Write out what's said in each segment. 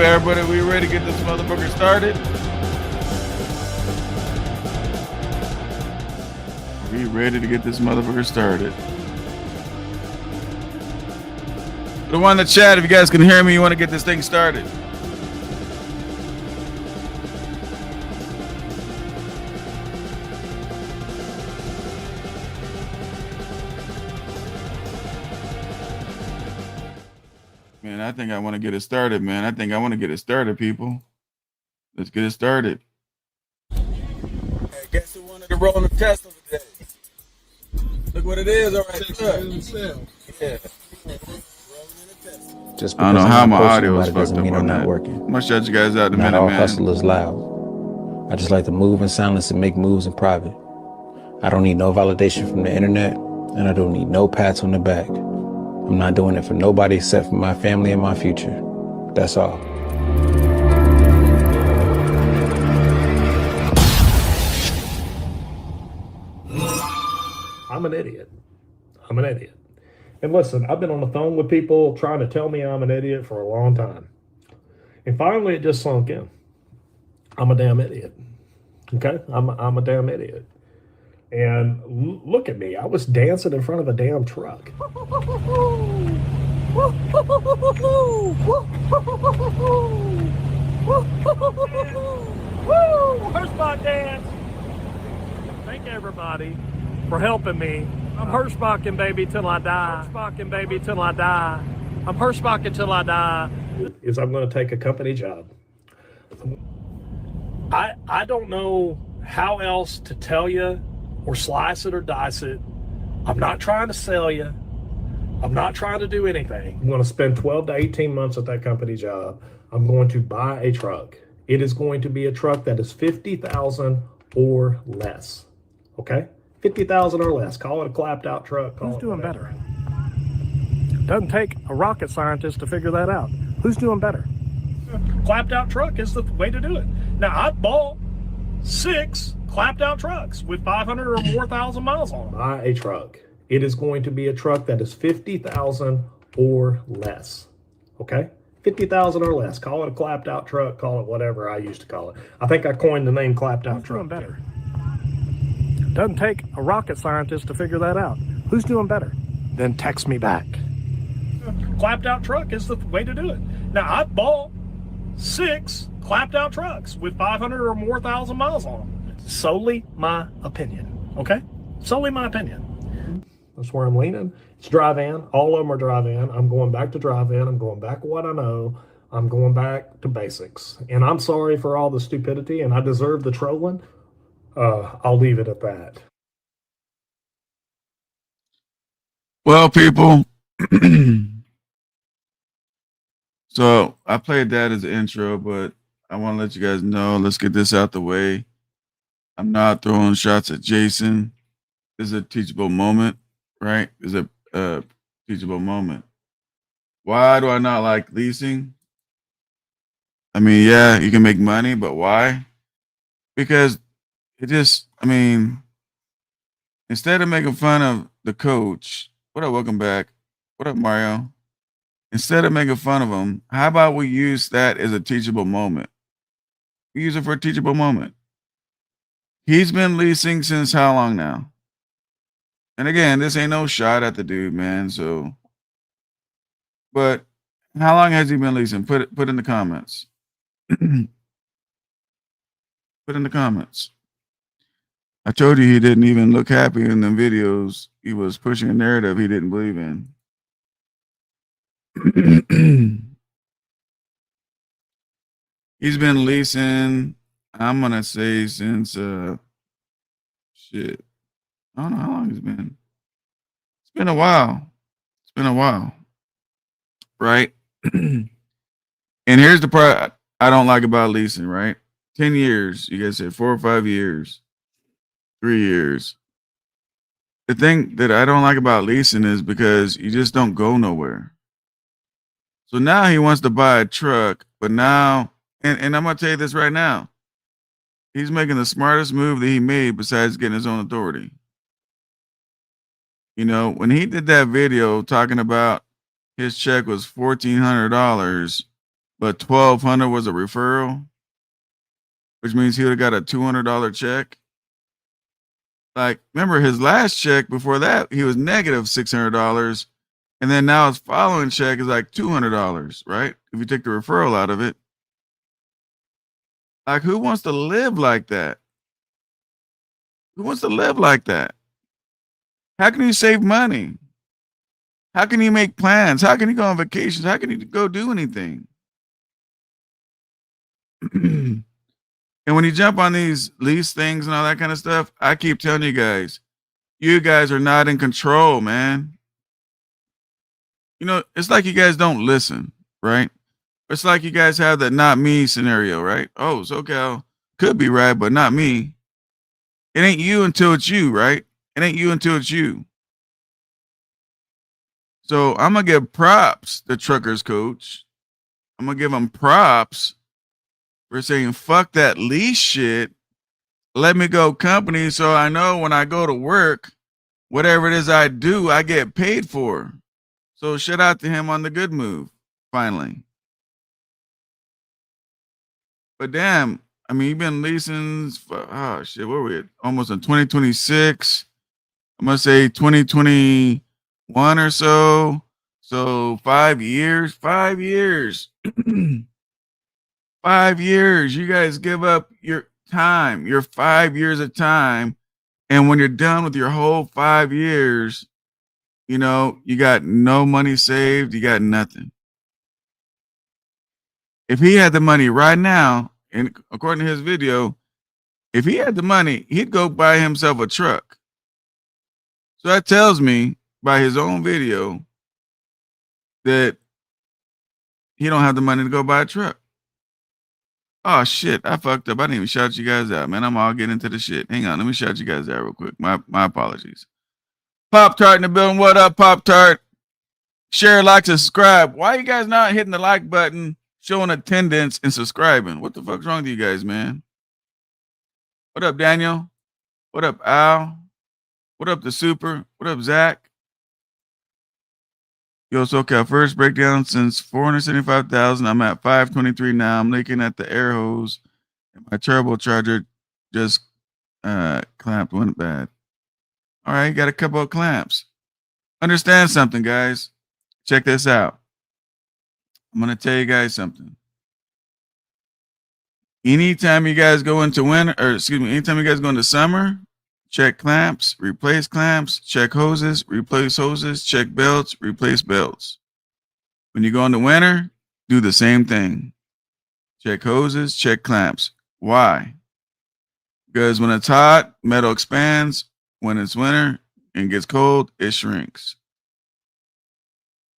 everybody? We ready to get this motherfucker started? We ready to get this motherfucker started? The one in the chat, if you guys can hear me, you want to get this thing started. Man, I think I want to get it started, man. I think I want to get it started, people. Let's get it started. Hey, guess who wanted to roll on the Tesla today? Look what it is all right there. Yeah. Just I don't know because how I'm my not audio posting is about it fucked doesn't up mean on I'm that. not working. I'm gonna shut you guys out in a Not minute, all man. hustle is loud. I just like to move in silence and make moves in private. I don't need no validation from the internet, and I don't need no pats on the back. I'm not doing it for nobody except for my family and my future. That's all. I'm an idiot. I'm an idiot. And listen, I've been on the phone with people trying to tell me I'm an idiot for a long time. And finally it just sunk in. I'm a damn idiot. Okay? I'm a damn idiot. And look at me. I was dancing in front of a damn truck. Hirschbach dance. Thank everybody for helping me. I'm Hirschbaching baby till I die. Hirschbaching baby till I die. I'm Hirschbaching till I die. Is I'm going to take a company job. I don't know how else to tell you or slice it or dice it. I'm not trying to sell you. I'm not trying to do anything. I'm going to spend 12 to 18 months at that company job. I'm going to buy a truck. It is going to be a truck that is 50,000 or less. Okay? 50,000 or less. Call it a clapped out truck. Who's doing better? Doesn't take a rocket scientist to figure that out. Who's doing better? Clapped out truck is the way to do it. Now, I've bought 6 clapped out trucks with 500 or more thousand miles on them. Buy a truck. It is going to be a truck that is 50,000 or less. Okay? 50,000 or less. Call it a clapped out truck. Call it whatever I used to call it. I think I coined the name clapped out truck. Who's doing better? Doesn't take a rocket scientist to figure that out. Who's doing better? Then text me back. Clapped out truck is the way to do it. Now, I've bought 6 clapped out trucks with 500 or more thousand miles on them. Solely my opinion. Okay? Solely my opinion. That's where I'm leaning. It's drive-in. All of them are drive-in. I'm going back to drive-in. I'm going back to what I know. I'm going back to basics. And I'm sorry for all the stupidity, and I deserve the trolling. I'll leave it at that. Well, people, so I played that as an intro, but I want to let you guys know, let's get this out the way. I'm not throwing shots at Jason. This is a teachable moment, right? This is a teachable moment. Why do I not like leasing? I mean, yeah, you can make money, but why? Because it just, I mean, instead of making fun of the coach, what up, welcome back. What up, Mario? Instead of making fun of him, how about we use that as a teachable moment? We use it for a teachable moment. He's been leasing since how long now? And again, this ain't no shot at the dude, man. So, but how long has he been leasing? Put in the comments. Put in the comments. I told you he didn't even look happy in the videos. He was pushing a narrative he didn't believe in. He's been leasing, I'm gonna say since shit. I don't know how long it's been. It's been a while. It's been a while. Right? And here's the part I don't like about leasing, right? 10 years. You guys said 4 or 5 years. 3 years. The thing that I don't like about leasing is because you just don't go nowhere. So now he wants to buy a truck, but now, and I'm gonna tell you this right now, he's making the smartest move that he made besides getting his own authority. You know, when he did that video talking about his check was $1,400 but 1,200 was a referral, which means he would have got a $200 check. Like, remember his last check before that, he was negative $600. And then now his following check is like $200, right? If you take the referral out of it. Like, who wants to live like that? Who wants to live like that? How can you save money? How can you make plans? How can you go on vacations? How can you go do anything? And when you jump on these lease things and all that kind of stuff, I keep telling you guys are not in control, man. You know, it's like you guys don't listen, right? It's like you guys have the not me scenario, right? Oh, SoCal could be right, but not me. It ain't you until it's you, right? It ain't you until it's you. So I'm going to give props to Truckers Coach. I'm going to give him props for saying, fuck that lease shit. Let me go company so I know when I go to work, whatever it is I do, I get paid for. So shout out to him on the good move, finally. But damn, I mean, you've been leasing for, oh shit, where are we at? Almost in 2026. I'm going to say 2021 or so. So 5 years, 5 years. 5 years. You guys give up your time, your 5 years of time. And when you're done with your whole 5 years, you know, you got no money saved. You got nothing. If he had the money right now, and according to his video, if he had the money, he'd go buy himself a truck. So that tells me by his own video that he don't have the money to go buy a truck. Oh shit, I fucked up. I didn't even shout you guys out, man. I'm all getting into the shit. Hang on, let me shout you guys out real quick. My apologies. Pop Tart in the building. What up, Pop Tart? Share, like, subscribe. Why you guys not hitting the like button, showing attendance, and subscribing? What the fuck's wrong with you guys, man? What up, Daniel? What up, Al? What up, the Super? What up, Zach? Yo, SoCal, first breakdown since 475,000. I'm at 523 now. I'm looking at the air hose. And my turbocharger just clamped, went bad. All right, got a couple of clamps. Understand something, guys. Check this out. I'm going to tell you guys something. Anytime you guys go into winter, or excuse me, anytime you guys go into summer, check clamps, replace clamps, check hoses, replace hoses, check belts, replace belts. When you go into winter, do the same thing. Check hoses, check clamps. Why? Because when it's hot, metal expands. When it's winter and gets cold, it shrinks.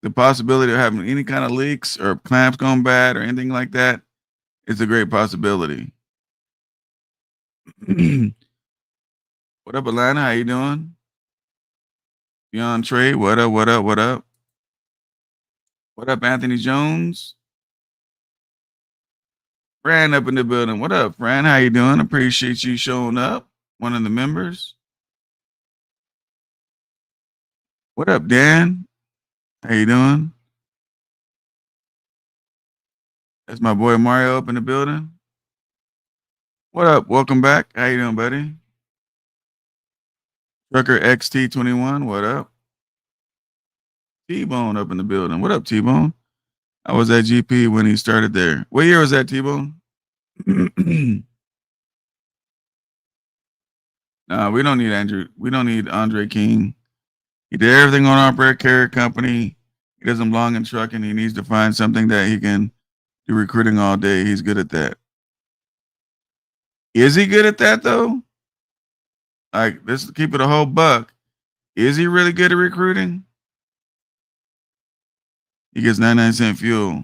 The possibility of having any kind of leaks or clamps going bad or anything like that is a great possibility. What up, Atlanta? How you doing? Beyond Trey, what up, what up, what up? What up, Anthony Jones? Fran up in the building. What up, Fran? How you doing? Appreciate you showing up. One of the members. What up, Dan? How you doing? That's my boy Mario up in the building. What up? Welcome back. How you doing, buddy? Trucker XT21, what up? T-Bone up in the building. What up, T-Bone? I was at GP when he started there. What year was that, T-Bone? No, we don't need Andrew. We don't need Andre King. He did everything on our Operator Carrier Company. He doesn't belong in trucking. He needs to find something that he can do recruiting all day. He's good at that. Is he good at that, though? Like, let's keep it a whole buck. Is he really good at recruiting? He gets 99-cent fuel.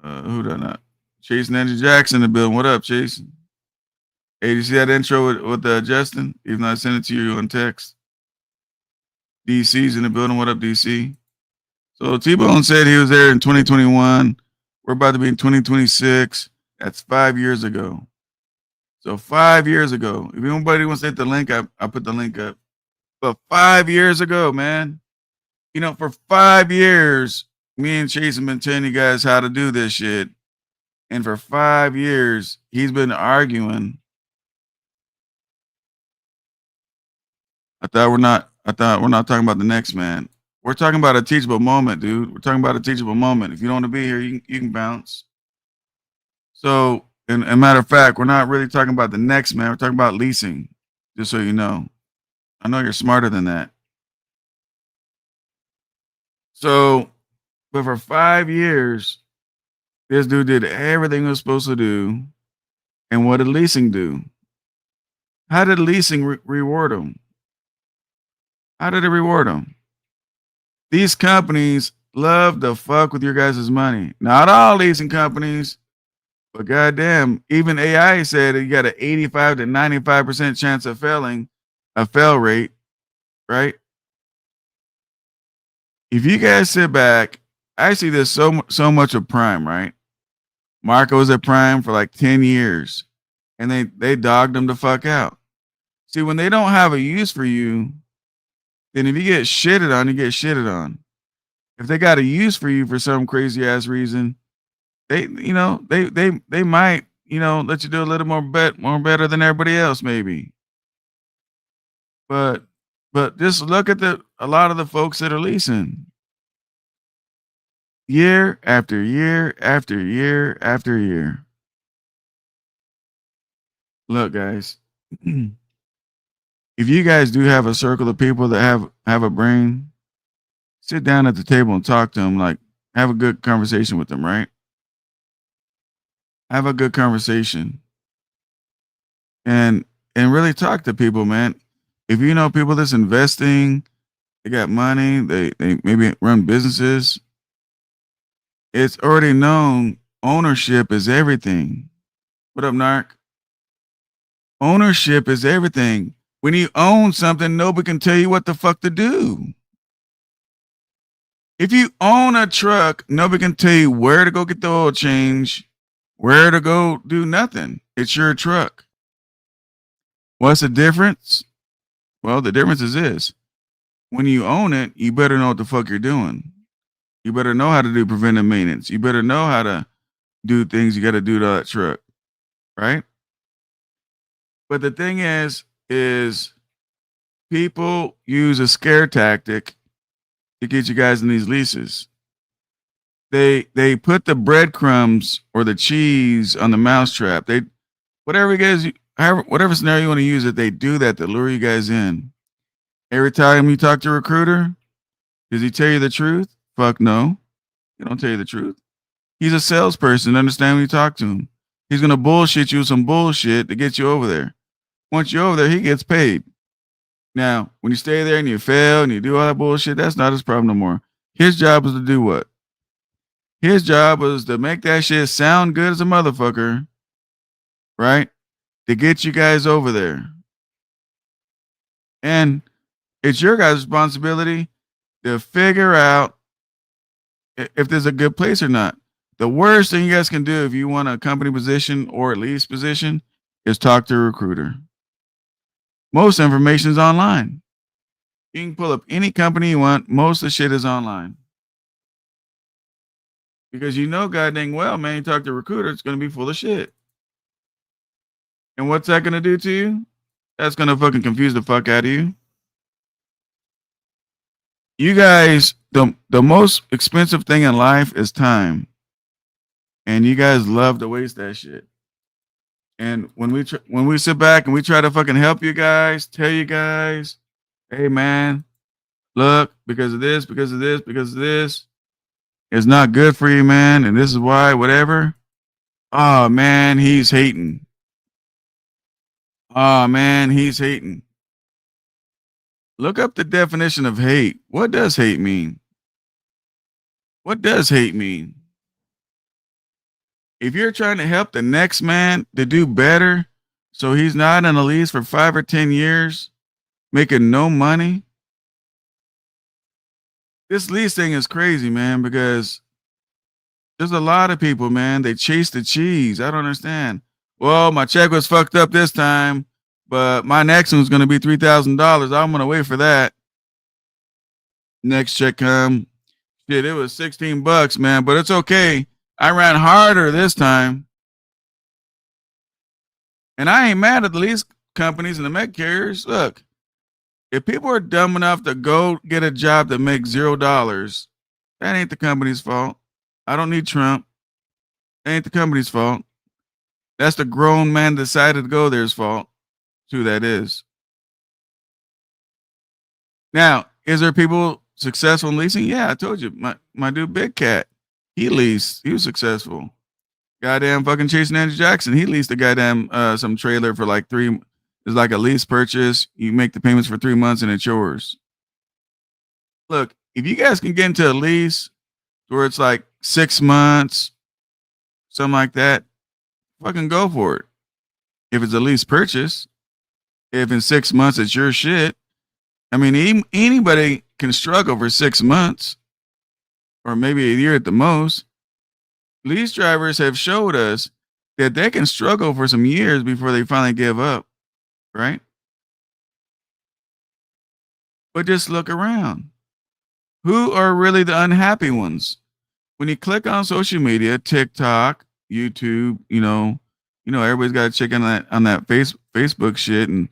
Who done that? Chase Ninja Jackson in the building. What up, Chase? Hey, did you see that intro with Justin? Even though I sent it to you on text. DC's in the building. What up, DC? So T-Bone said he was there in 2021. We're about to be in 2026. That's 5 years ago. So 5 years ago. If anybody wants to hit the link, I put the link up. But 5 years ago, man, you know, for 5 years, me and Chase have been telling you guys how to do this shit. And for 5 years, he's been arguing. I thought we're not talking about the next man. We're talking about a teachable moment, dude. We're talking about a teachable moment. If you don't want to be here, you can bounce. So, and a matter of fact, we're not really talking about the next man. We're talking about leasing, just so you know. I know you're smarter than that. So, but for 5 years, this dude did everything he was supposed to do. And what did leasing do? How did leasing reward him? How did it reward him? These companies love to fuck with your guys' money. Not all leasing companies, but goddamn, even AI said you got an 85 to 95% chance of failing, a fail rate, right? If you guys sit back, I see this so much of Prime, right? Marco was at Prime for like 10 years, and they dogged him the fuck out. See, when they don't have a use for you, then if you get shitted on, you get shitted on. If they got a use for you for some crazy ass reason, they might, let you do a little more better than everybody else, maybe. But just look at a lot of the folks that are leasing. Year after year after year after year. Look, guys, if you guys do have a circle of people that have a brain, sit down at the table and talk to them, like have a good conversation with them, right? Have a good conversation. And really talk to people, man. If you know people that's investing, they got money, they maybe run businesses, it's already known ownership is everything. What up, Narc? Ownership is everything. When you own something, nobody can tell you what the fuck to do. If you own a truck, nobody can tell you where to go get the oil change, where to go do nothing. It's your truck. What's the difference? Well, the difference is this. When you own it, you better know what the fuck you're doing. You better know how to do preventive maintenance. You better know how to do things you got to do to that truck, right? But the thing is people use a scare tactic to get you guys in these leases. They put the breadcrumbs or the cheese on the mousetrap. Whatever scenario you want to use it, they do that to lure you guys in. Every time you talk to a recruiter, does he tell you the truth? Fuck no. He don't tell you the truth. He's a salesperson. Understand when you talk to him. He's gonna bullshit you with some bullshit to get you over there. Once you're over there, he gets paid. Now, when you stay there and you fail and you do all that bullshit, that's not his problem no more. His job is to do what? His job was to make that shit sound good as a motherfucker, right? To get you guys over there. And it's your guys' responsibility to figure out if there's a good place or not. The worst thing you guys can do if you want a company position or at least position is talk to a recruiter. Most information is online. You can pull up any company you want. Most of the shit is online. Because you know god dang well, man, you talk to a recruiter, it's going to be full of shit. And what's that going to do to you? That's going to fucking confuse the fuck out of you. You guys, the most expensive thing in life is time. And you guys love to waste that shit. And when we sit back and we try to fucking help you guys, tell you guys, hey man, look, because of this, it's not good for you, man, and this is why, whatever. Oh man, he's hating. Oh man, he's hating. Look up the definition of hate. What does hate mean? What does hate mean? If you're trying to help the next man to do better, so he's not in a lease for 5 or 10 years, making no money, this lease thing is crazy, man, because there's a lot of people, man, they chase the cheese. I don't understand. Well, my check was fucked up this time, But my next one's going to be $3,000. I'm going to wait for that. Next check come. Shit, it was $16, man, but it's okay. I ran harder this time. And I ain't mad at the lease companies and the med carriers. Look, if people are dumb enough to go get a job that makes $0, that ain't the company's fault. I don't need Trump. That ain't the company's fault. That's the grown man decided to go there's fault. Who that is. Now, is there people successful in leasing? Yeah, I told you. My dude Big Cat, he leased. He was successful. Goddamn fucking chasing Andrew Jackson. He leased a goddamn some trailer for like it's like a lease purchase. You make the payments for 3 months and it's yours. Look, if you guys can get into a lease where it's like 6 months, something like that, fucking go for it. If it's a lease purchase, if in 6 months it's your shit, I mean, anybody can struggle for 6 months or maybe a year at the most. Lease drivers have showed us that they can struggle for some years before they finally give up, right? But just look around. Who are really the unhappy ones? When you click on social media, TikTok, YouTube, everybody's got to check in on that Facebook shit, and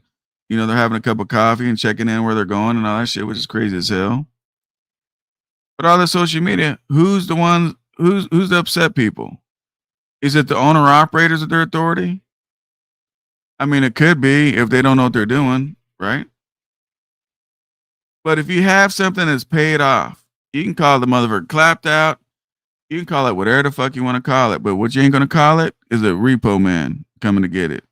they're having a cup of coffee and checking in where they're going and all that shit, which is crazy as hell. But all the social media, who's the upset people? Is it the owner operators of their authority? I mean, it could be if they don't know what they're doing, right? But if you have something that's paid off, you can call the motherfucker clapped out. You can call it whatever the fuck you want to call it. But what you ain't going to call it is a repo man coming to get it.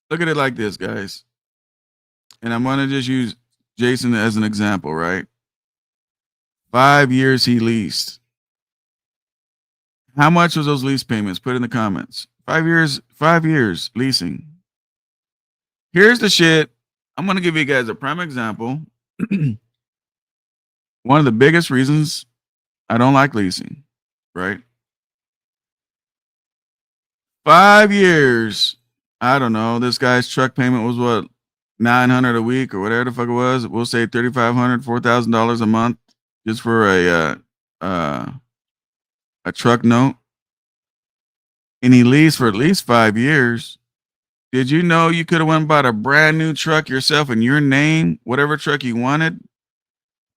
Look at it like this, guys. And I'm going to just use Jason as an example, right? 5 years he leased. How much was those lease payments? Put in the comments. 5 years leasing. Here's the shit. I'm going to give you guys a prime example. One of the biggest reasons I don't like leasing, right? 5 years. I don't know. This guy's truck payment was what? $900 a week or whatever the fuck it was. We'll say $3,500, $4,000 a month just for a truck note. And he leased for at least 5 years. Did you know you could have went and bought a brand new truck yourself in your name, whatever truck you wanted,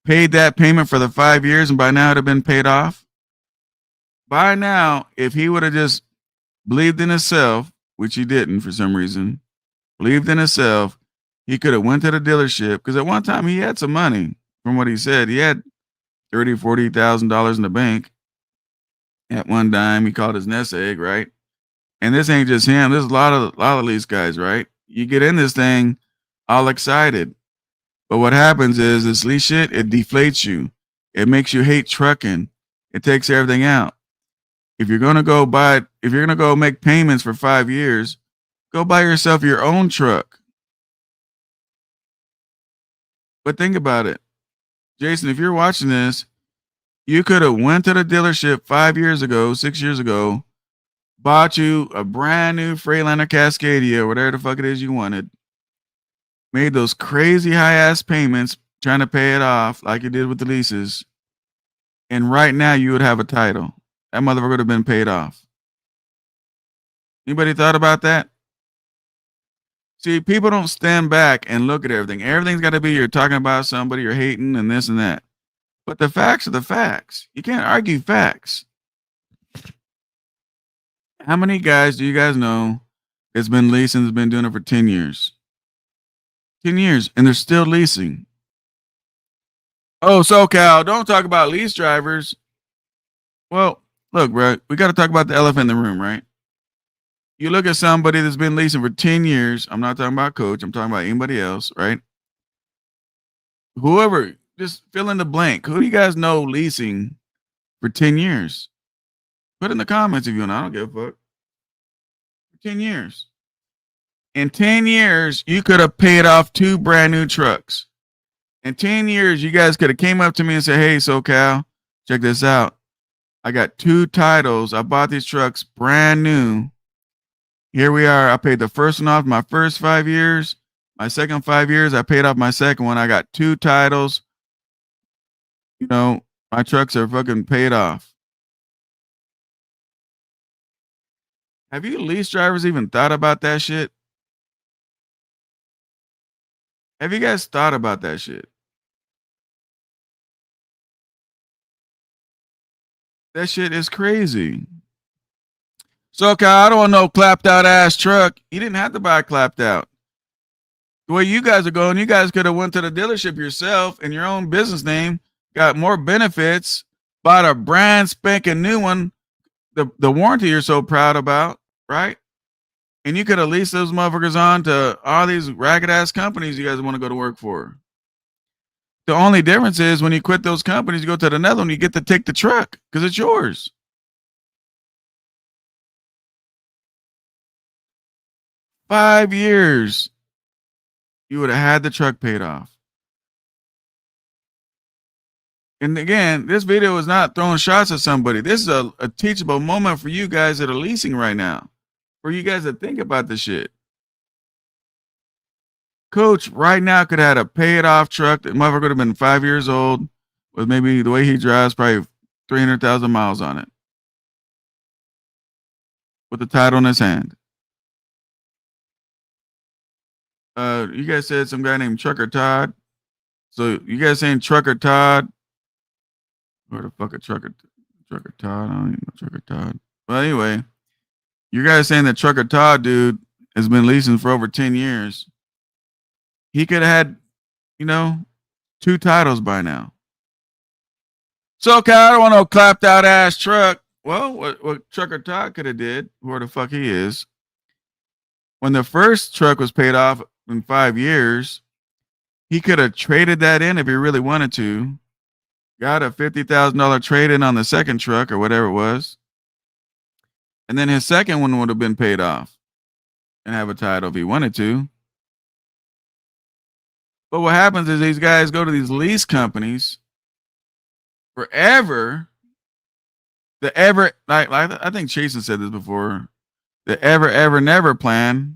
paid that payment for the 5 years, and by now it'd have been paid off? By now, if he would have just believed in himself, which he didn't for some reason, believed in himself, he could have went to the dealership, because at one time he had some money. From what he said, he had $30,000, $40,000 in the bank. At one time, he called his nest egg, right? And this ain't just him. There's a lot of these guys, right? You get in this thing all excited. But what happens is this lease shit, it deflates you. It makes you hate trucking. It takes everything out. If you're going to go make payments for 5 years, go buy yourself your own truck. But think about it. Jason, if you're watching this, you could have went to the dealership 5 years ago, 6 years ago, bought you a brand new Freightliner Cascadia, or whatever the fuck it is you wanted, made those crazy high-ass payments trying to pay it off like you did with the leases, and right now you would have a title. That motherfucker would have been paid off. Anybody thought about that? See, people don't stand back and look at everything. Everything's got to be you're talking about somebody, you're hating, and this and that. But the facts are the facts. You can't argue facts. How many guys do you guys know that's been leasing, that's been doing it for 10 years? 10 years, and they're still leasing. Oh, SoCal, don't talk about lease drivers. Well, look, bro, we got to talk about the elephant in the room, right? You look at somebody that's been leasing for 10 years. I'm not talking about Coach. I'm talking about anybody else, right? Whoever, just fill in the blank. Who do you guys know leasing for 10 years? Put in the comments if you want. I don't give a fuck. For 10 years. In 10 years, you could have paid off 2 brand new trucks. In 10 years, you guys could have came up to me and said, hey, SoCal, check this out. I got 2 titles. I bought these trucks brand new. Here we are. I paid the first one off my first 5 years. My second 5 years, I paid off my second one. I got 2 titles. You know, my trucks are fucking paid off. Have you lease drivers even thought about that shit? Have you guys thought about that shit? That shit is crazy. So, Kyle, I don't want no clapped out ass truck. You didn't have to buy a clapped out. The way you guys are going, you guys could have went to the dealership yourself in your own business name, got more benefits, bought a brand spanking new one, the warranty you're so proud about, right? And you could have leased those motherfuckers on to all these ragged ass companies you guys want to go to work for. The only difference is when you quit those companies, you go to another one, you get to take the truck because it's yours. $5 years, you would have had the truck paid off. And again, this video is not throwing shots at somebody. This is a teachable moment for you guys that are leasing right now, for you guys to think about this shit. Coach right now could have had a paid off truck. That motherfucker could have been 5 years old with maybe the way he drives, probably 300,000 miles on it with the title in his hand. You guys said some guy named Trucker Todd. So you guys saying Trucker Todd? Where the fuck a Trucker Todd? I don't even know Trucker Todd. Well, anyway, you guys saying that Trucker Todd dude has been leasing for over 10 years. He could have had, 2 titles by now. So, okay, I don't want no clapped out ass truck. Well, what Trucker Todd could have did, where the fuck he is, when the first truck was paid off in 5 years, he could have traded that in if he really wanted to. Got a $50,000 trade in on the second truck or whatever it was. And then his second one would have been paid off and have a title if he wanted to. But what happens is these guys go to these lease companies forever. I think Chasen said this before, the ever, never plan.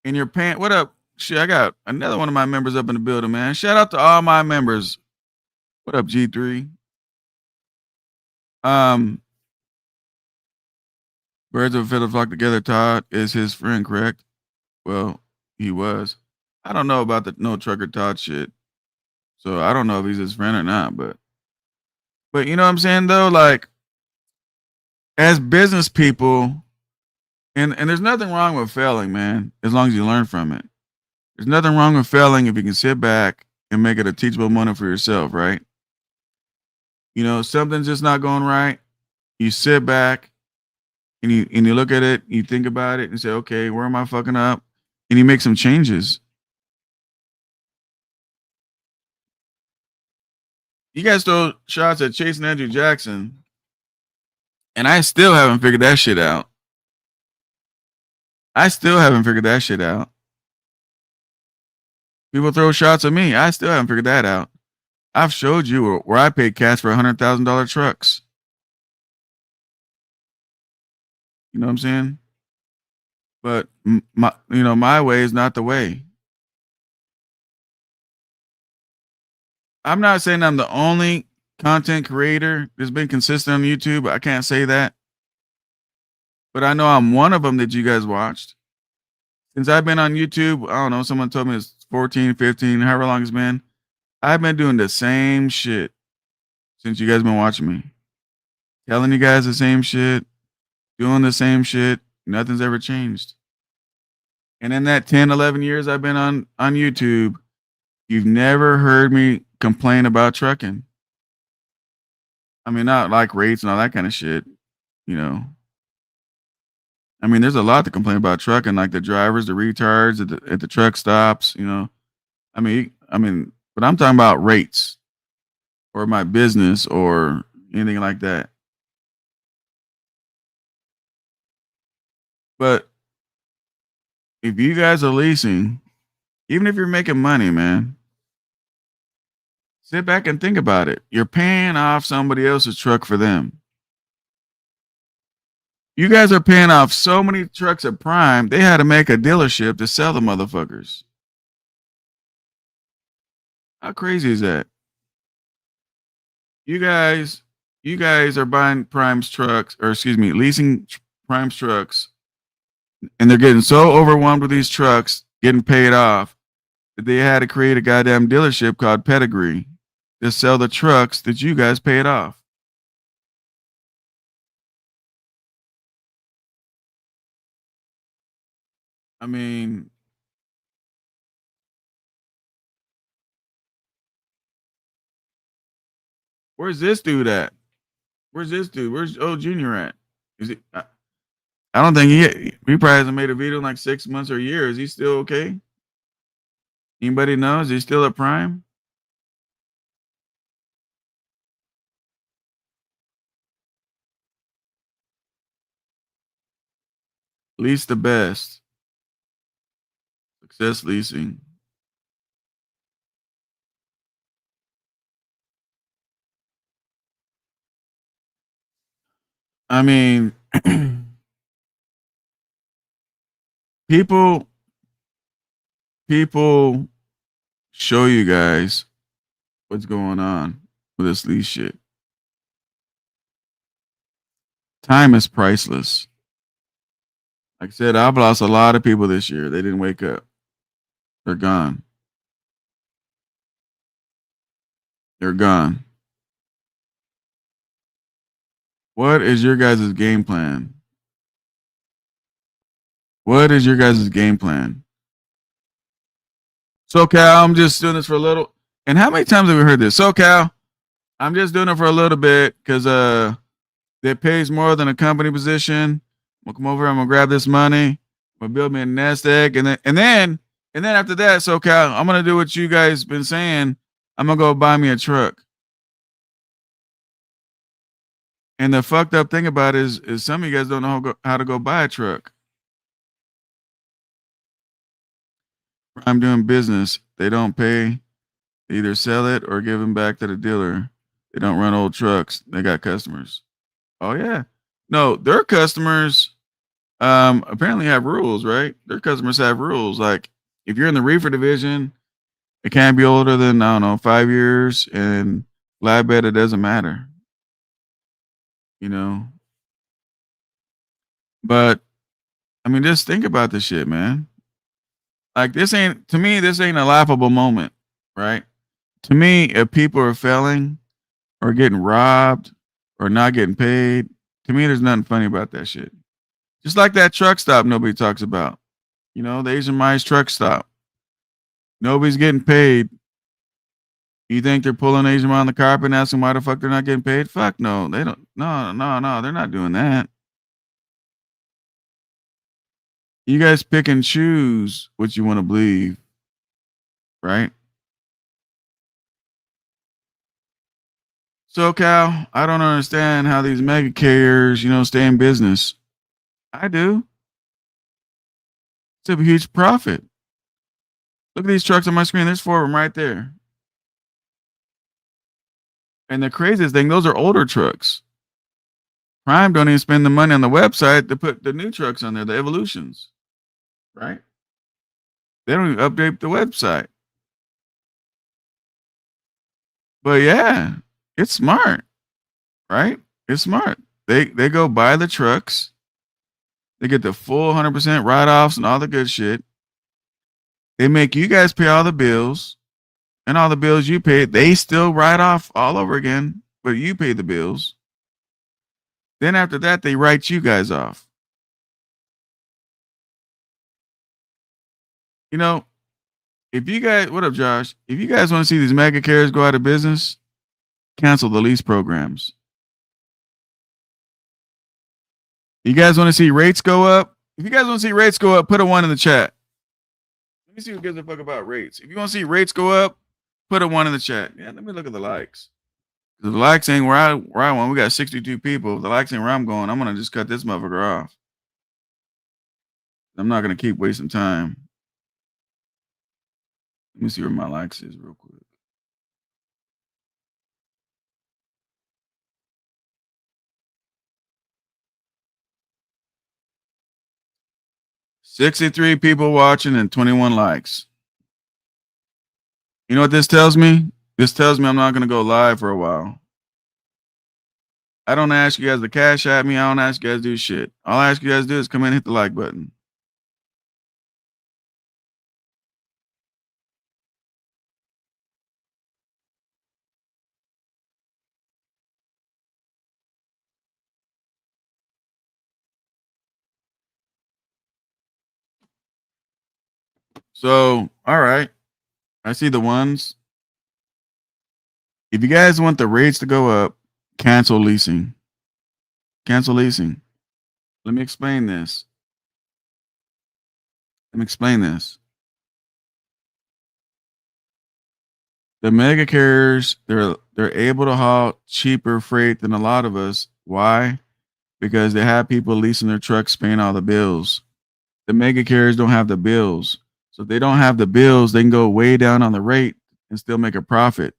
And you're paying, what up? Shit, I got another one of my members up in the building, man. Shout out to all my members. What up, G3? Birds of a feather flock together. Todd is his friend, correct? Well, he was. I don't know about the no Trucker Todd shit. So I don't know if he's his friend or not, but you know what I'm saying though? Like, as business people, and there's nothing wrong with failing, man, as long as you learn from it. There's nothing wrong with failing if you can sit back and make it a teachable moment for yourself, right? Something's just not going right. You sit back and you look at it, you think about it and say, okay, where am I fucking up? And you make some changes. You guys throw shots at Chase and Andrew Jackson, and I still haven't figured that shit out. People throw shots at me. I still haven't figured that out. I've showed you where I paid cash for $100,000 trucks. You know what I'm saying? But my way is not the way. I'm not saying I'm the only content creator that's been consistent on YouTube. I can't say that. But I know I'm one of them that you guys watched. Since I've been on YouTube, I don't know, someone told me it's 14, 15, however long it's been. I've been doing the same shit since you guys been watching me. Telling you guys the same shit, doing the same shit. Nothing's ever changed. And in that 10, 11 years I've been on YouTube, you've never heard me complain about trucking. I mean, not like rates and all that kind of shit, I mean, there's a lot to complain about trucking, like the drivers, the retards at the truck stops, I mean, but I'm talking about rates or my business or anything like that. But if you guys are leasing, even if you're making money, man, sit back and think about it. You're paying off somebody else's truck for them. You guys are paying off so many trucks at Prime, they had to make a dealership to sell the motherfuckers. How crazy is that? You guys, you guys are buying Prime's trucks, or excuse me, leasing Prime's trucks, and they're getting so overwhelmed with these trucks getting paid off that they had to create a goddamn dealership called Pedigree to sell the trucks that you guys paid off. I mean, where's this dude at? Where's this dude? Where's old Junior at? Is he? I don't think he probably hasn't made a video in like 6 months or a year. Is he still okay? Anybody knows? Is he still at Prime? Lease the best. Success leasing. I mean, people people show you guys what's going on with this lease shit. Time is priceless. Like I said, I've lost a lot of people this year. They didn't wake up. They're gone. They're gone. What is your guys' game plan? What is your guys' game plan? SoCal, I'm just doing this for a little. And how many times have we heard this? SoCal, I'm just doing it for a little bit because it pays more than a company position. I'm gonna come over. I'm gonna grab this money. I'm gonna build me a nest egg, and then after that, SoCal, I'm gonna do what you guys been saying. I'm gonna go buy me a truck. And the fucked up thing about it is some of you guys don't know how to go buy a truck. I'm doing business. They don't pay. They either sell it or give them back to the dealer. They don't run old trucks. They got customers. Oh yeah. No, their customers apparently have rules, right? Their customers have rules. Like if you're in the reefer division, it can't be older than, I don't know, 5 years, and flatbed, it doesn't matter. You know. But I mean, just think about this shit, man. Like this ain't, to me, this ain't a laughable moment, right? To me, if people are failing or getting robbed or not getting paid, to me, there's nothing funny about that shit. Just like that truck stop nobody talks about. You know, the Asian Mice truck stop. Nobody's getting paid. You think they're pulling Asian on the carpet and asking why the fuck they're not getting paid? Fuck no. They don't. No. They're not doing that. You guys pick and choose what you want to believe, right? So, Cal, I don't understand how these mega carriers, stay in business. I do. It's a huge profit. Look at these trucks on my screen. There's 4 of them right there. And the craziest thing, those are older trucks. Prime don't even spend the money on the website to put the new trucks on there, the Evolutions, right? They don't even update the website. But yeah, it's smart, right? It's smart. They go buy the trucks. They get the full 100% write-offs and all the good shit. They make you guys pay all the bills, and all the bills you pay, they still write off all over again, but you pay the bills. Then after that, they write you guys off. If you guys, what up, Josh? If you guys want to see these mega carriers go out of business, cancel the lease programs. You guys want to see rates go up? If you guys want to see rates go up, put a 1 in the chat. Let me see who gives a fuck about rates. If you want to see rates go up, put a 1 in the chat. Yeah, let me look at the likes. The likes ain't where I want. We got 62 people. If the likes ain't where I'm going, I'm gonna just cut this motherfucker off. I'm not gonna keep wasting time. Let me see where my likes is real quick. 63 people watching and 21 likes. You know what this tells me? This tells me I'm not going to go live for a while. I don't ask you guys to cash at me. I don't ask you guys to do shit. All I ask you guys to do is come in and hit the like button. So, all right. I see the ones. If you guys want the rates to go up, cancel leasing. Cancel leasing. Let me explain this. The mega carriers, they're able to haul cheaper freight than a lot of us. Why? Because they have people leasing their trucks, paying all the bills. The mega carriers don't have the bills. So if they don't have the bills, they can go way down on the rate and still make a profit.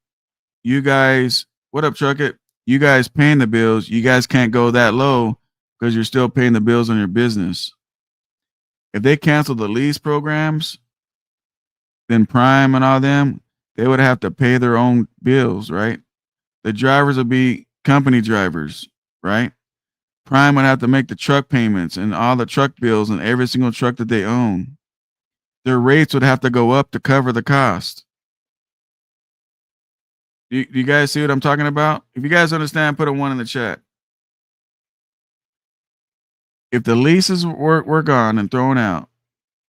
You guys, what up, Truckit? You guys paying the bills. You guys can't go that low because you're still paying the bills on your business. If they cancel the lease programs, then Prime and all them, they would have to pay their own bills, right? The drivers would be company drivers, right? Prime would have to make the truck payments and all the truck bills and every single truck that they own. Their rates would have to go up to cover the cost. You guys see what I'm talking about? If you guys understand, put a 1 in the chat. If the leases were gone and thrown out,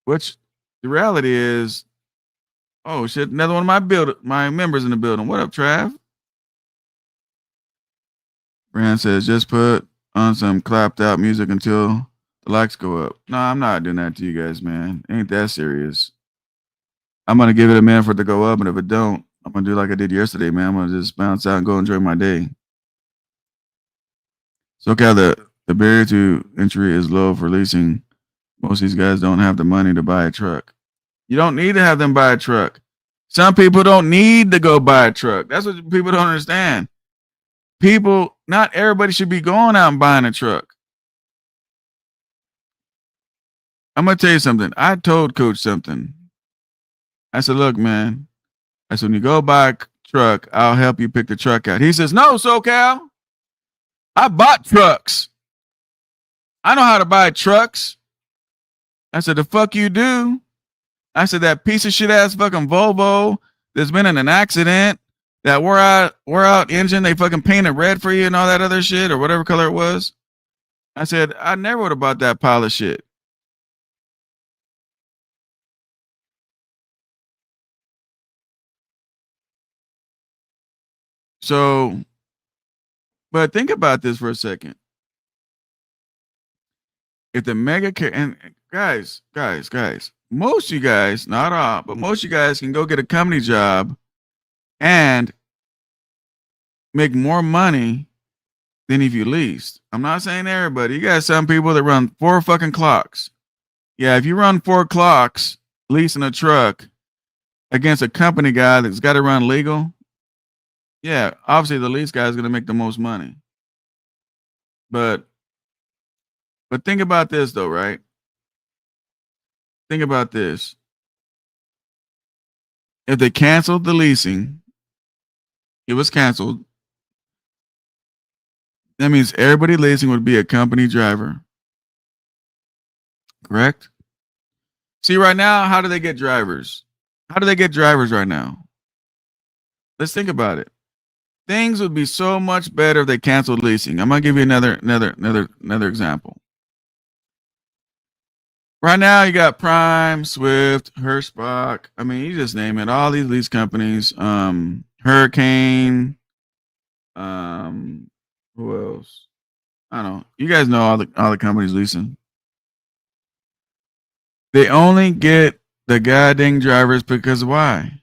which the reality is, oh shit, another one of my members in the building. What up, Trav? Brand says, just put on some clapped out music until the likes go up. No, I'm not doing that to you guys, man. Ain't that serious. I'm going to give it a minute for it to go up, and if it don't, I'm going to do like I did yesterday, man. I'm going to just bounce out and go enjoy my day. So, okay, the barrier to entry is low for leasing. Most of these guys don't have the money to buy a truck. You don't need to have them buy a truck. Some people don't need to go buy a truck. That's what people don't understand. People, not everybody should be going out and buying a truck. I'm going to tell you something. I told Coach something. I said, look, man. I said, when you go buy a truck, I'll help you pick the truck out. He says, no, SoCal. I bought trucks. I know how to buy trucks. I said, the fuck you do? I said, that piece of shit ass fucking Volvo that's been in an accident, that wore out engine, they fucking painted red for you and all that other shit or whatever color it was. I said, I never would have bought that pile of shit. So, but think about this for a second. If the mega and guys, most of you guys, not all, but most of you guys can go get a company job and make more money than if you leased. I'm not saying everybody. You got some people that run 4 fucking clocks. Yeah, if you run 4 clocks leasing a truck against a company guy that's got to run legal, yeah, obviously the lease guy is going to make the most money. But think about this though, right? Think about this. If they canceled the leasing, it was canceled. That means everybody leasing would be a company driver. Correct? See, right now, how do they get drivers? How do they get drivers right now? Let's think about it. Things would be so much better if they canceled leasing. I'm gonna give you another example. Right now, you got Prime, Swift, Hirschbach. I mean, you just name it. All these lease companies. Hurricane. Who else? I don't know. You guys know all the companies leasing. They only get the goddamn drivers because why?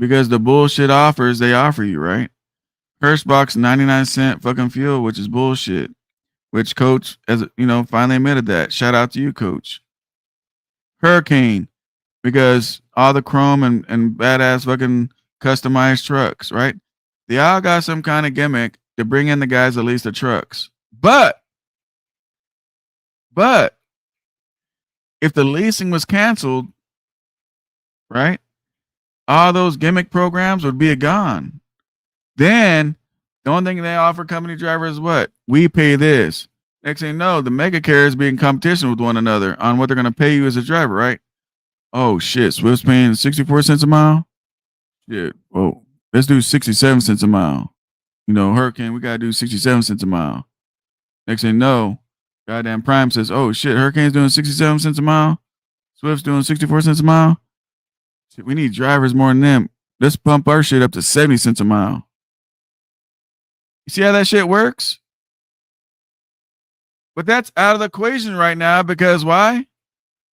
Because the bullshit offers they offer you, right? Hirschbach's 99-cent fucking fuel, which is bullshit. Which Coach, as you know, finally admitted that. Shout out to you, Coach. Hurricane, because all the chrome and badass fucking customized trucks, right? They all got some kind of gimmick to bring in the guys that lease the trucks. But But if the leasing was canceled, right, all those gimmick programs would be gone. Then the only thing they offer company drivers is what? We pay this. Next thing you know, the mega carriers be in competition with one another on what they're going to pay you as a driver, right? Oh, shit. Swift's paying 64 cents a mile? Shit. Well, let's do 67 cents a mile. You know, Hurricane, we got to do 67 cents a mile. Next thing you know, goddamn Prime says, oh, shit, Hurricane's doing 67 cents a mile. Swift's doing 64 cents a mile. Shit, we need drivers more than them. Let's pump our shit up to 70 cents a mile. You see how that shit works? But that's out of the equation right now because why?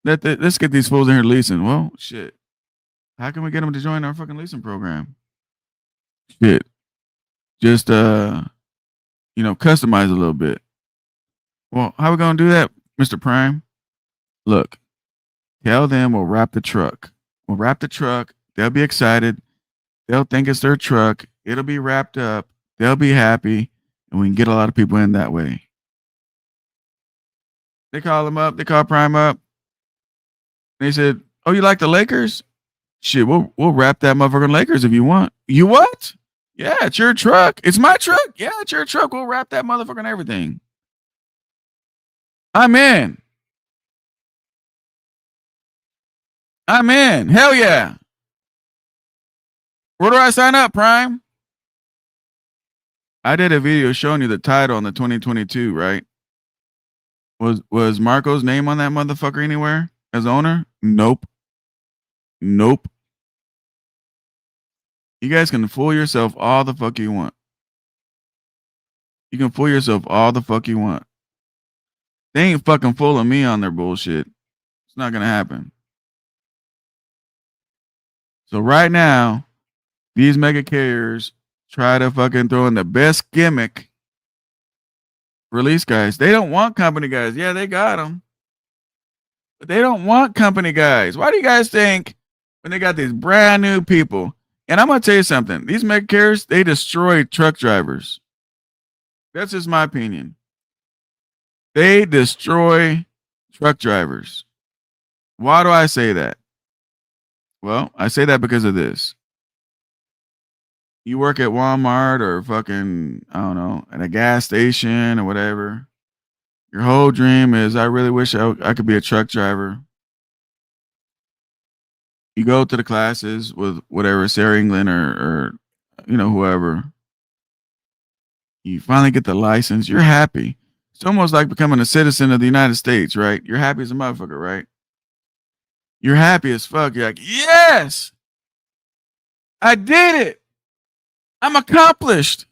Let's get these fools in here leasing. Well, shit. How can we get them to join our fucking leasing program? Shit. Just customize a little bit. Well, how we gonna do that, Mr. Prime? Look, tell them we'll wrap the truck. We'll wrap the truck. They'll be excited. They'll think it's their truck. It'll be wrapped up. They'll be happy, and we can get a lot of people in that way. They call them up. They call Prime up. They said, "Oh, you like the Lakers? Shit, we'll wrap that motherfucking Lakers if you want. You what? Yeah, it's your truck. It's my truck. Yeah, it's your truck. We'll wrap that motherfucking everything. I'm in. I'm in. Hell yeah. Where do I sign up, Prime? I did a video showing you the title on the 2022, right? Was Marco's name on that motherfucker anywhere as owner? Nope. Nope. You guys can fool yourself all the fuck you want. You can fool yourself all the fuck you want. They ain't fucking fooling me on their bullshit. It's not gonna happen. So right now, these mega carriers try to fucking throw in the best gimmick release guys. They don't want company guys. Yeah, they got them. But they don't want company guys. Why do you guys think when they got these brand new people? And I'm going to tell you something. These mega carriers, they destroy truck drivers. That's just my opinion. They destroy truck drivers. Why do I say that? Well, I say that because of this. You work at Walmart or fucking, I don't know, at a gas station or whatever. Your whole dream is, I really wish I could be a truck driver. You go to the classes with whatever, Sarah England or whoever. You finally get the license. You're happy. It's almost like becoming a citizen of the United States, right? You're happy as a motherfucker, right? You're happy as fuck. You're like, yes, I did it. I'm accomplished.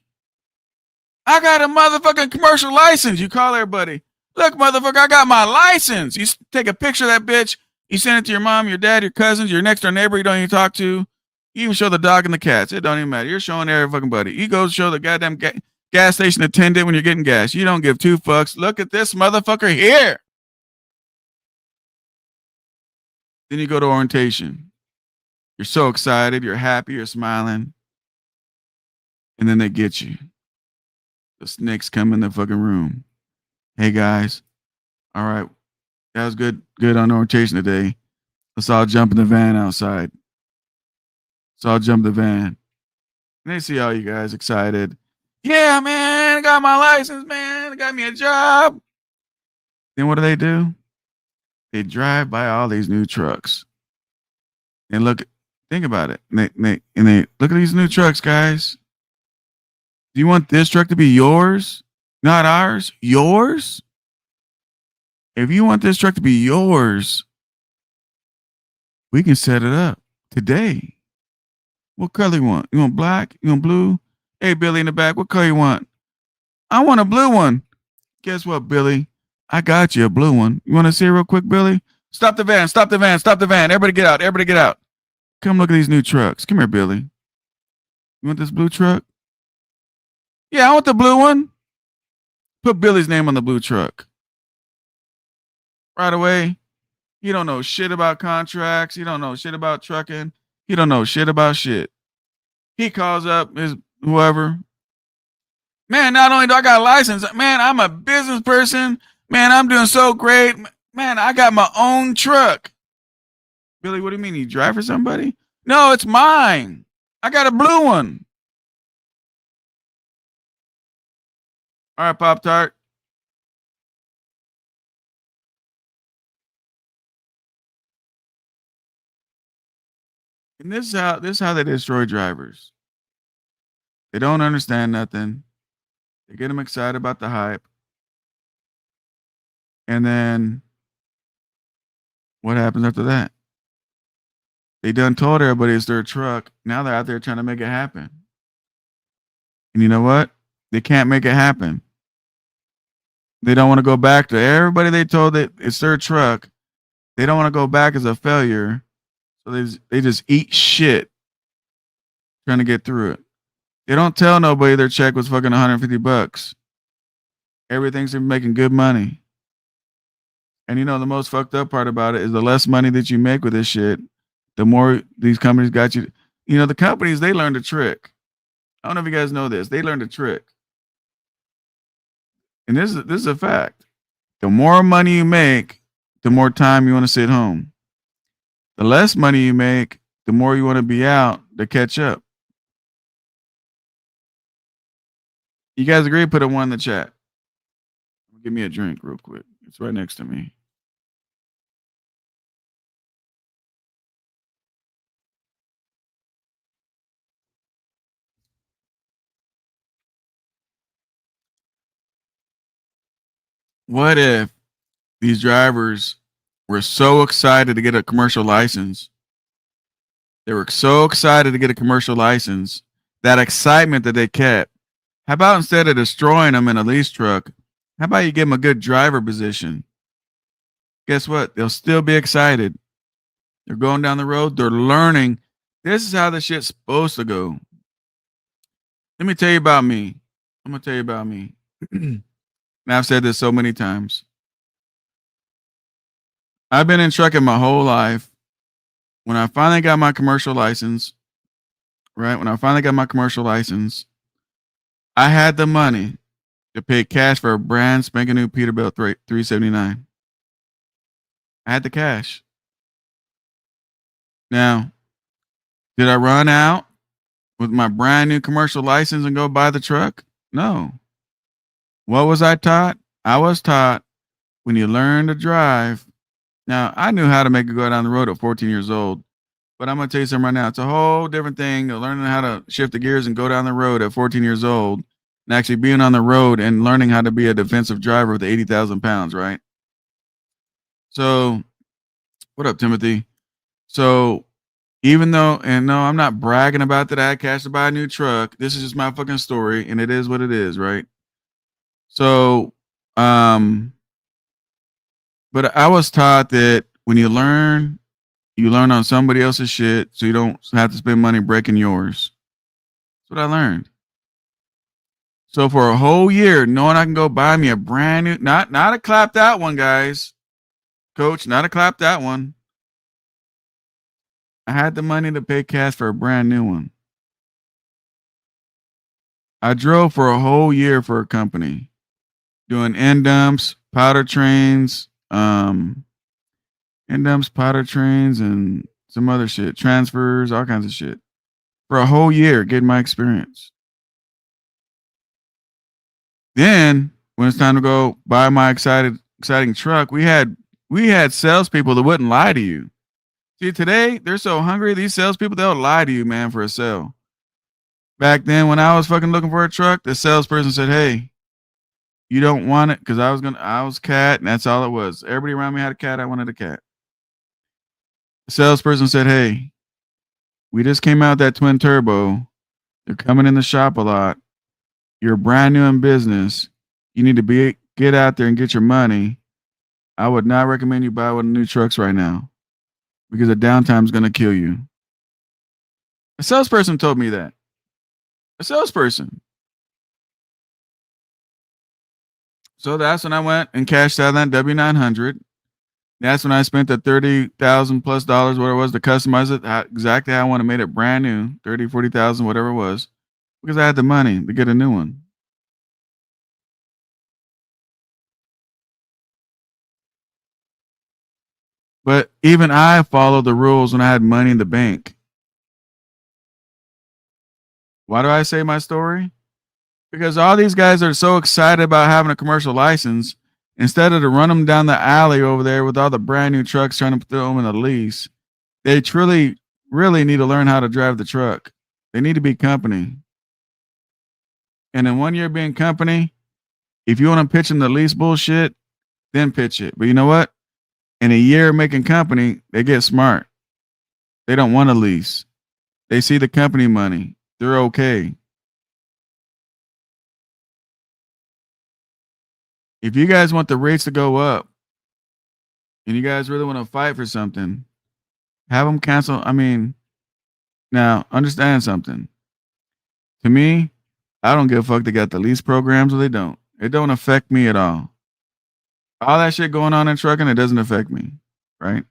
I got a motherfucking commercial license. You call everybody. Look, motherfucker, I got my license. You take a picture of that bitch. You send it to your mom, your dad, your cousins, your next door neighbor you don't even talk to. You even show the dog and the cats. It don't even matter. You're showing every fucking buddy. You go show the goddamn gas station attendant when you're getting gas. You don't give two fucks. Look at this motherfucker here. Then you go to orientation. You're so excited. You're happy. You're smiling. And then they get you. The snakes come in the fucking room. Hey, guys. All right. That was good on orientation today. Let's all jump in the van outside. Let's all jump the van. And they see all you guys excited. Yeah, man. I got my license, man. I got me a job. Then what do? They drive by all these new trucks. And think about it. And they look at these new trucks, guys. Do you want this truck to be yours? Not ours? Yours? If you want this truck to be yours, we can set it up today. What color you want? You want black? You want blue? Hey, Billy in the back, what color you want? I want a blue one. Guess what, Billy? I got you a blue one. You want to see it real quick, Billy? Stop the van, stop the van, stop the van. Everybody get out, everybody get out. Come look at these new trucks. Come here, Billy. You want this blue truck? Yeah, I want the blue one. Put Billy's name on the blue truck. Right away. He don't know shit about contracts. He don't know shit about trucking. He don't know shit about shit. He calls up his whoever. Man, not only do I got a license, man, I'm a business person. Man, I'm doing so great. Man, I got my own truck. Billy, what do you mean? You drive for somebody? No, it's mine. I got a blue one. All right, Pop Tart. And this is how they destroy drivers. They don't understand nothing. They get them excited about the hype. And then what happens after that? They done told everybody it's their truck. Now they're out there trying to make it happen. And you know what? They can't make it happen. They don't want to go back to everybody they told that it's their truck. They don't want to go back as a failure. So they just eat shit trying to get through it. They don't tell nobody their check was fucking $150. Everything's been making good money. And you know, the most fucked up part about it is the less money that you make with this shit, the more these companies got you. You know, the companies, they learned a trick. I don't know if you guys know this. They learned a trick. And this is a fact. The more money you make, the more time you want to sit home. The less money you make, the more you want to be out to catch up. You guys agree? Put a 1 in the chat. Give me a drink real quick. It's right next to me. What if these drivers were so excited to get a commercial license? They were so excited to get a commercial license, that excitement that they kept. How about instead of destroying them in a lease truck, how about you give them a good driver position? Guess what? They'll still be excited. They're going down the road. They're learning. This is how the shit's supposed to go. Let me tell you about me. I'm going to tell you about me. And I've said this so many times. I've been in trucking my whole life. When I finally got my commercial license, right? When I finally got my commercial license, I had the money to pay cash for a brand spanking new Peterbilt 379. I had the cash. Now, did I run out with my brand new commercial license and go buy the truck? No. What was I taught? I was taught when you learn to drive. Now, I knew how to make it go down the road at 14 years old. But I'm going to tell you something right now. It's a whole different thing learning how to shift the gears and go down the road at 14 years old and actually being on the road and learning how to be a defensive driver with 80,000 pounds, right? So, what up, Timothy? So, even though, and no, I'm not bragging about that I had cash to buy a new truck. This is just my fucking story, and it is what it is, right? So, but I was taught that when you learn on somebody else's shit so you don't have to spend money breaking yours. That's what I learned. So for a whole year, knowing I can go buy me a brand new, not a clapped out one, guys. Coach, not a clapped out one. I had the money to pay cash for a brand new one. I drove for a whole year for a company, doing end dumps, powder trains, and some other shit, transfers, all kinds of shit, for a whole year, getting my experience. Then when it's time to go buy my exciting truck, we had salespeople that wouldn't lie to you. See, today they're so hungry. These salespeople, they'll lie to you, man, for a sale. Back then, when I was fucking looking for a truck, the salesperson said, "Hey, you don't want it," because I was cat, and that's all it was. Everybody around me had a cat. I wanted a cat. The salesperson said, "Hey, we just came out that twin turbo. They're coming in the shop a lot. You're brand new in business. You need to get out there and get your money. I would not recommend you buy one of the new trucks right now because the downtime is going to kill you." A salesperson told me that. A salesperson. So that's when I went and cashed out that W900. That's when I spent the $30,000 plus whatever it was, to customize it exactly how I want to, made it brand new, 30, 40,000, whatever it was, because I had the money to get a new one. But even I followed the rules when I had money in the bank. Why do I say my story? Because all these guys are so excited about having a commercial license, instead of to run them down the alley over there with all the brand new trucks trying to throw them in a lease, they truly, really need to learn how to drive the truck. They need to be company. And in 1 year being company, if you want to pitch them the lease bullshit, then pitch it. But you know what? In a year making company, they get smart. They don't want to lease. They see the company money. They're okay. If you guys want the rates to go up and you guys really want to fight for something, have them cancel. I mean, now understand something. To me, I don't give a fuck they got the lease programs or they don't. It don't affect me at all. All that shit going on in trucking, it doesn't affect me, right?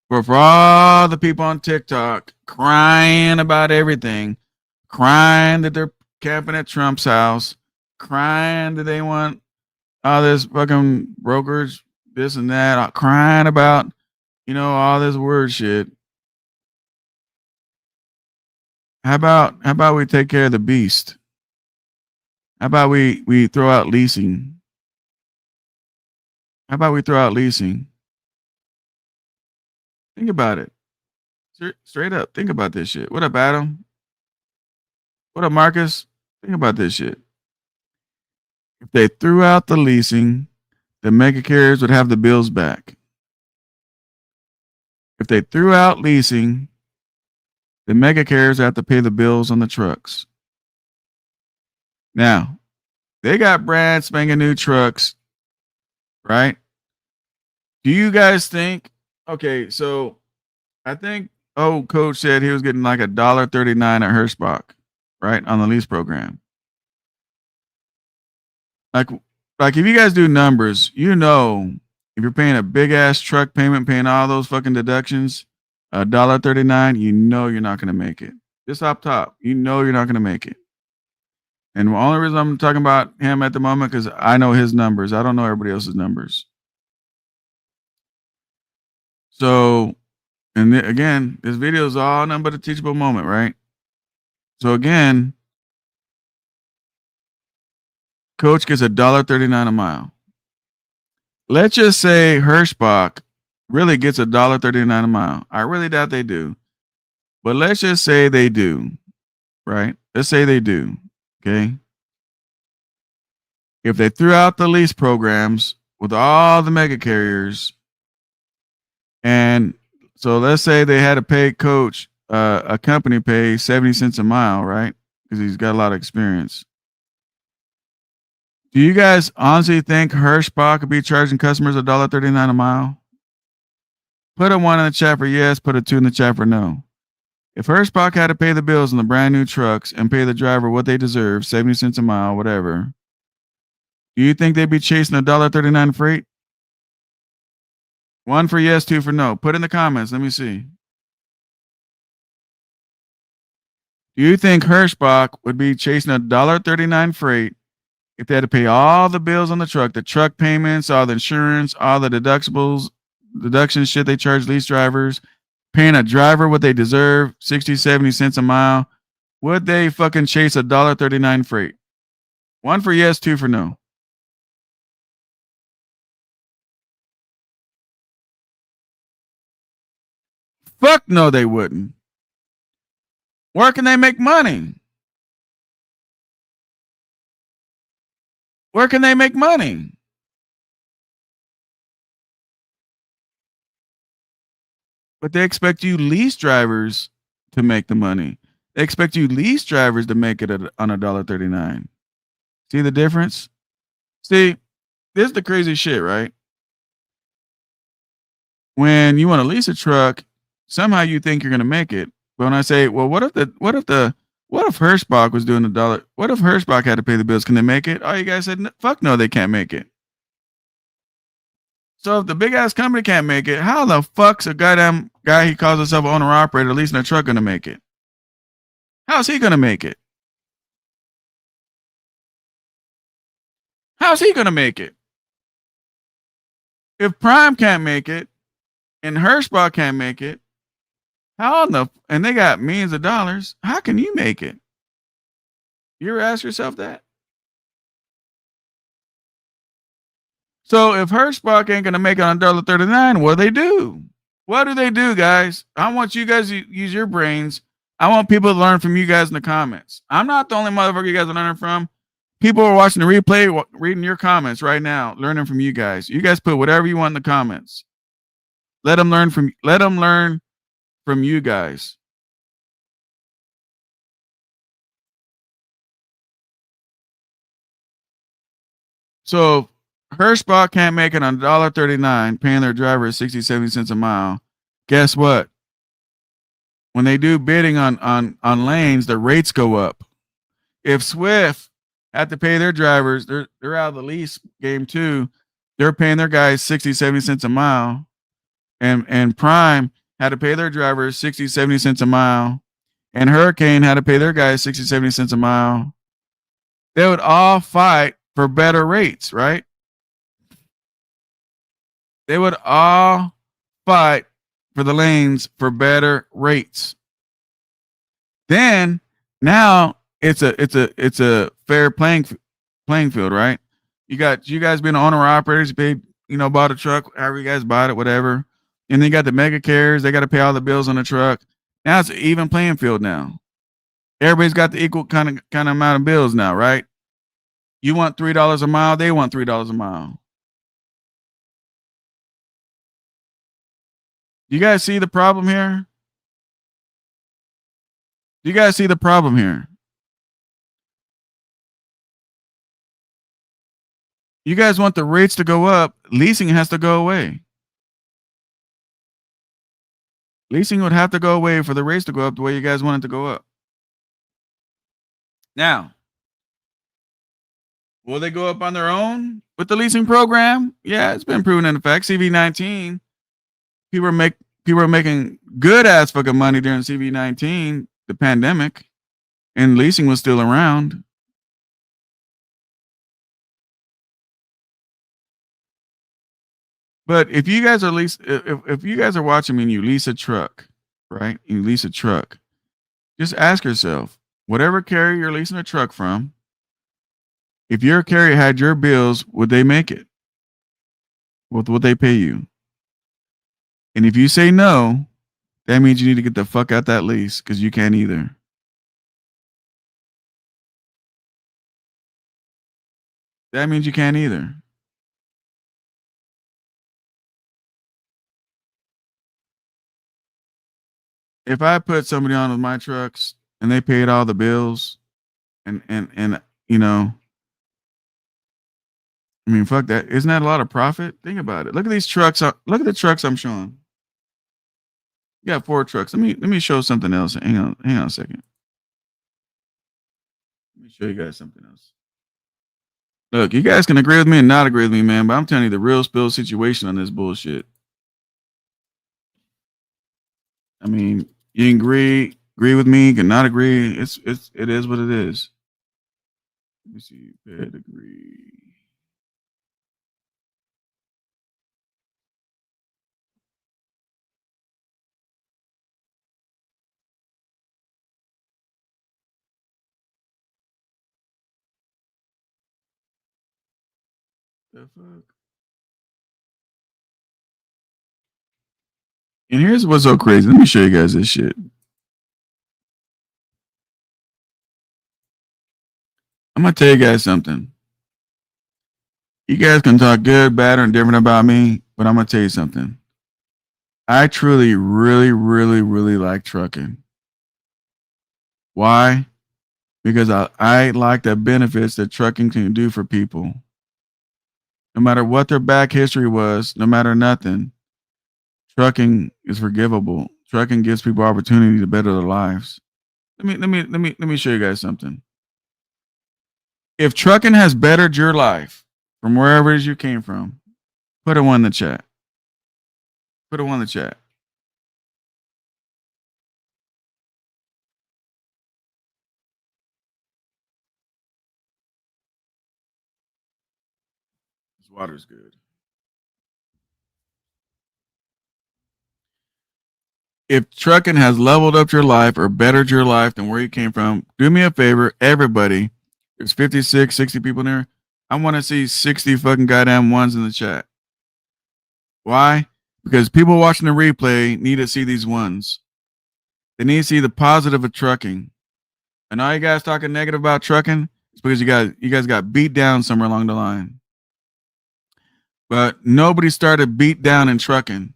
But for all the people on TikTok crying about everything, crying that they're camping at Trump's house, crying that they want all this fucking brokerage, this and that, crying about, all this word shit. How about we take care of the beast? How about we throw out leasing? How about we throw out leasing? Think about it. Straight up, think about this shit. What up, Adam? What up, Marcus? Think about this shit. If they threw out the leasing, the mega carriers would have the bills back. If they threw out leasing, the mega carriers have to pay the bills on the trucks. Now, they got brand spanking new trucks, right? Do you guys think? Okay, so I think coach said he was getting like $1.39 at Hirschbach, right, on the lease program. Like if you guys do numbers, if you're paying a big ass truck payment, paying all those fucking deductions, $1.39, you're not gonna make it. Just up top, you're not gonna make it. And the only reason I'm talking about him at the moment because I know his numbers. I don't know everybody else's numbers. So, and again, this video is all nothing but a teachable moment, right? So again, coach gets $1.39 a mile. Let's just say Hirschbach really gets $1.39 a mile. I really doubt they do. But let's just say they do, right? Let's say they do, okay? If they threw out the lease programs with all the mega carriers, and so let's say they had to pay coach, a company pay 70 cents a mile, right? Because he's got a lot of experience. Do you guys honestly think Hirschbach could be charging customers $1.39 a mile? Put a 1 in the chat for yes, put a 2 in the chat for no. If Hirschbach had to pay the bills on the brand new trucks and pay the driver what they deserve, 70 cents a mile, whatever, do you think they'd be chasing $1.39 freight? 1 for yes, 2 for no. Put in the comments. Let me see. Do you think Hirschbach would be chasing $1.39 freight if they had to pay all the bills on the truck payments, all the insurance, all the deductions shit they charge lease drivers, paying a driver what they deserve, 60, 70 cents a mile? Would they fucking chase $1.39 freight? 1 for yes, 2 for no. Fuck no, they wouldn't. Where can they make money? Where can they make money? But they expect you lease drivers to make the money. They expect you lease drivers to make it on $1.39. See the difference? See, this is the crazy shit, right? When you want to lease a truck, somehow you think you're going to make it. But when I say, well, what if Hirschbach was doing $1? What if Hirschbach had to pay the bills? Can they make it? Oh, you guys said, fuck no, they can't make it. So if the big ass company can't make it, how the fuck's a goddamn guy he calls himself owner operator leasing a truck gonna make it? How's he gonna make it? How's he gonna make it? If Prime can't make it and Hirschbach can't make it, how in the and they got millions of dollars, how can you make it? You ever ask yourself that? So if Hirschbach ain't gonna make it on $1.39, what do they do? What do they do, guys? I want you guys to use your brains. I want people to learn from you guys in the comments. I'm not the only motherfucker you guys are learning from. People are watching the replay, reading your comments right now, learning from you guys. You guys put whatever you want in the comments. Let them learn from you guys. So Hirschbach can't make it on $1.39, paying their driver 60, 70 cents a mile. Guess what? When they do bidding on lanes, the rates go up. If Swift had to pay their drivers, they're out of the lease game too. They're paying their guys 60, 70 cents a mile. And Prime had to pay their drivers 60, 70 cents a mile. And Hurricane had to pay their guys 60, 70 cents a mile. They would all fight for better rates, right? They would all fight for the lanes for better rates. Then now it's a fair playing field, right? You guys being owner operators, paid, bought a truck, however you guys bought it, whatever. And then you got the mega carriers, they got to pay all the bills on the truck. Now it's an even playing field now. Everybody's got the equal kind of amount of bills now, right? You want $3 a mile, they want $3 a mile. You guys see the problem here? You guys see the problem here? You guys want the rates to go up, leasing has to go away. Leasing would have to go away for the rates to go up the way you guys want it to go up. Now, will they go up on their own with the leasing program? Yeah, it's been proven in effect. CV19, people are making good ass fucking money during CV19, the pandemic, and leasing was still around. But if you guys are if you guys are watching me and you lease a truck, right? You lease a truck. Just ask yourself, whatever carrier you're leasing a truck from, if your carrier had your bills, would they make it? Would they pay you? And if you say no, that means you need to get the fuck out that lease because you can't either. That means you can't either. If I put somebody on with my trucks and they paid all the bills and I mean, fuck that. Isn't that a lot of profit? Think about it. Look at these trucks. Look at the trucks I'm showing. You got 4 trucks. Let me show something else. Hang on a second. Let me show you guys something else. Look, you guys can agree with me and not agree with me, man, but I'm telling you the real spill situation on this bullshit. I mean, you can agree with me, can not agree. It is what it is. Let me see. Pedigree. The fuck? And here's what's so crazy. Let me show you guys this shit. I'm gonna tell you guys something. You guys can talk good, bad, or indifferent about me, but I'm gonna tell you something. I truly, really, really, really like trucking. Why? Because I like the benefits that trucking can do for people. No matter what their back history was, no matter nothing, trucking is forgivable. Trucking gives people opportunity to better their lives. Let me show you guys something. If trucking has bettered your life from wherever it is you came from, put a 1 in the chat. Put a 1 in the chat. This water's good. if trucking has leveled up your life or bettered your life than where you came from, do me a favor, everybody. There's 56, 60 people in there. I want to see 60 fucking goddamn ones in the chat. Why? Because people watching the replay need to see these ones. They need to see the positive of trucking. And all you guys talking negative about trucking is because you guys got beat down somewhere along the line. But nobody started beat down in trucking.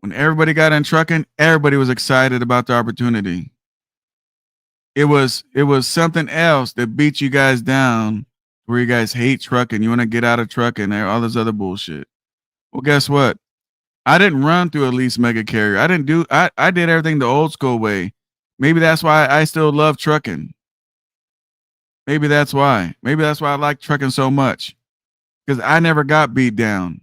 When everybody got in trucking, everybody was excited about the opportunity. It was something else that beat you guys down where you guys hate trucking. You want to get out of trucking and all this other bullshit. Well, guess what? I didn't run through a lease mega carrier. I did everything the old school way. Maybe that's why I still love trucking. Maybe that's why. Maybe that's why I like trucking so much. Because I never got beat down.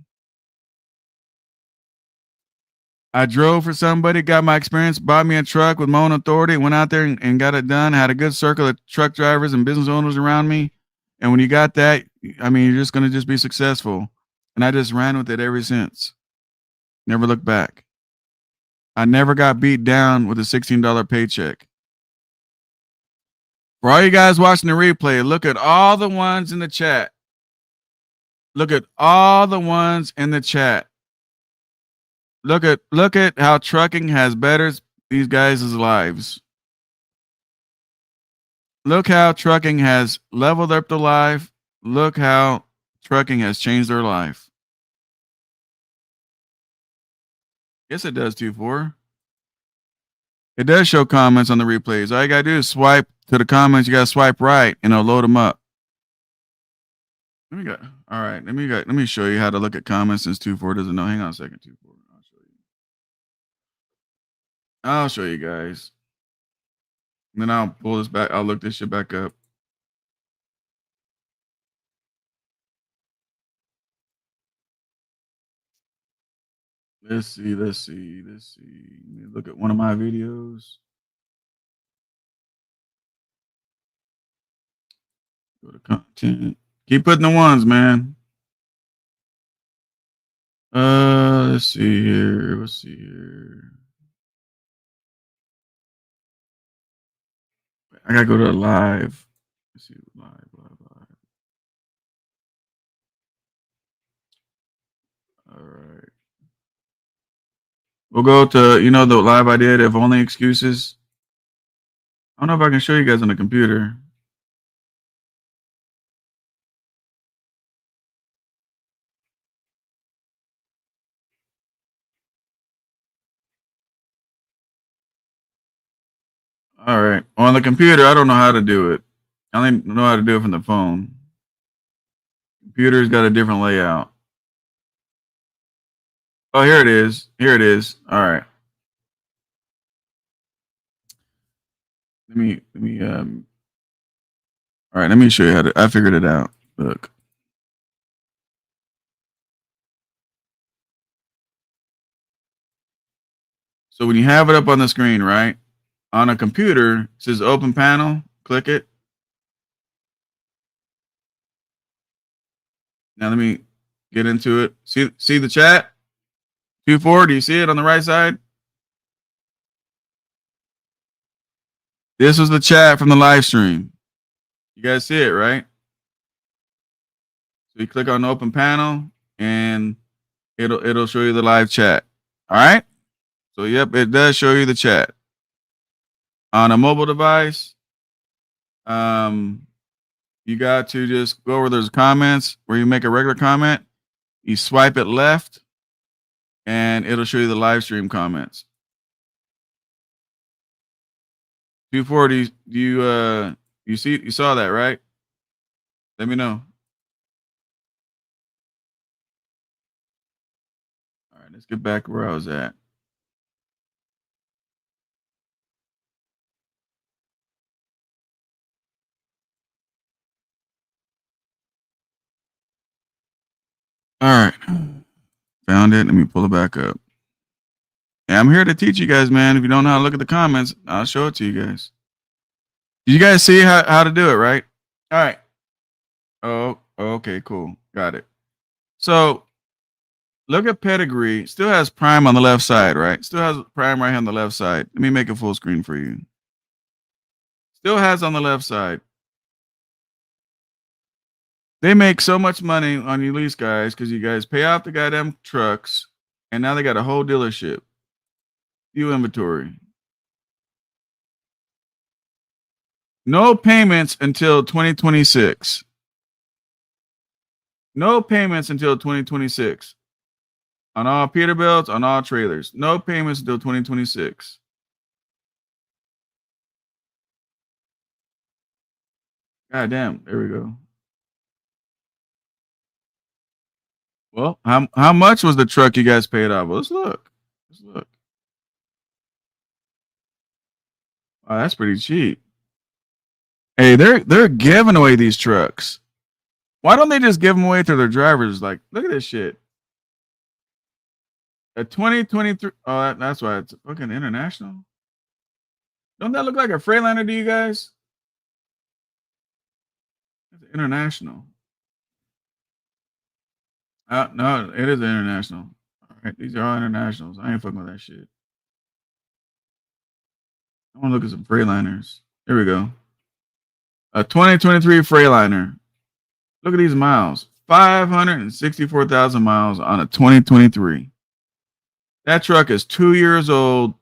I drove for somebody, got my experience, bought me a truck with my own authority, went out there and got it done, had a good circle of truck drivers and business owners around me. And when you got that, I mean, you're just going to just be successful. And I just ran with it ever since. Never looked back. I never got beat down with a $16 paycheck. For all you guys watching the replay, look at all the ones in the chat. Look at all the ones in the chat. Look at how trucking has bettered these guys' lives. Look how trucking has leveled up their life. Look how trucking has changed their life. Yes, it does, 2-4. It does show comments on the replays. All you gotta do is swipe to the comments. You gotta swipe right, and it'll load them up. All right. Let me show you how to look at comments since 2-4 doesn't know. Hang on a second, 2-4. I'll show you guys. And then I'll pull this back. I'll look this shit back up. Let's see. Let me look at one of my videos. Go to content. Keep putting the ones, man. Let's see here. I gotta go to live. Let's see, live. All right. We'll go to, the live I did, if only excuses. I don't know if I can show you guys on the computer. All right. On the computer, I don't know how to do it. I only know how to do it from the phone. Computer's got a different layout. Oh, here it is. All right. Let me show you how to. I figured it out. Look. So when you have it up on the screen, right? On a computer, it says open panel. Click it. Now let me get into it. See the chat? 2-4. Do you see it on the right side? This was the chat from the live stream. You guys see it, right? So you click on open panel and it'll show you the live chat. All right? So yep, it does show you the chat. On a mobile device, you got to just go where there's comments, where you make a regular comment. You swipe it left and it'll show you the live stream comments. 240, you saw that, right? Let me know. All right, let's get back where I was at. All right, found it. Let me pull it back up. Yeah, I'm here to teach you guys, man. If you don't know how to look at the comments, I'll show it to you guys. Did you guys see how to do it, right? All right. Oh, okay, cool. Got it. So Look at pedigree. Still has prime on the left side, right? Still has prime right here on the left side. Let me make it full screen for you. Still has on the left side. They make so much money on you lease guys because you guys pay off the goddamn trucks, and now they got a whole dealership. View inventory. No payments until 2026. No payments until 2026. On all Peterbilts, on all trailers. No payments until 2026. God damn. There we go. Well, how much was the truck you guys paid off? Well, let's look. Let's look. Oh, that's pretty cheap. Hey, they're giving away these trucks. Why don't they just give them away to their drivers? Like, look at this shit. A 2023. Oh, that's why it's fucking international. Don't that look like a Freightliner to you guys? It's international. No, it is international. All right, these are all internationals. I ain't fucking with that shit. I want to look at some Freightliners. Here we go. A 2023 Freightliner. Look at these miles. 564,000 miles on a 2023. That truck is 2 years old.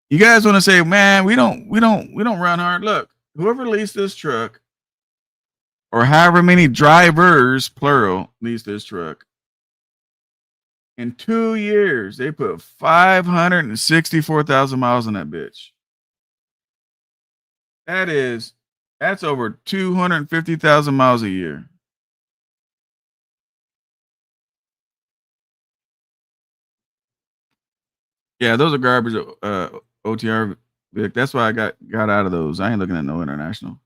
You guys want to say, man, we don't run hard. Look, whoever leased this truck, or however many drivers, plural, leased this truck, in 2 years, they put 564,000 miles on that bitch. That's over 250,000 miles a year. Yeah, those are garbage OTR. That's why I got out of those. I ain't looking at no international.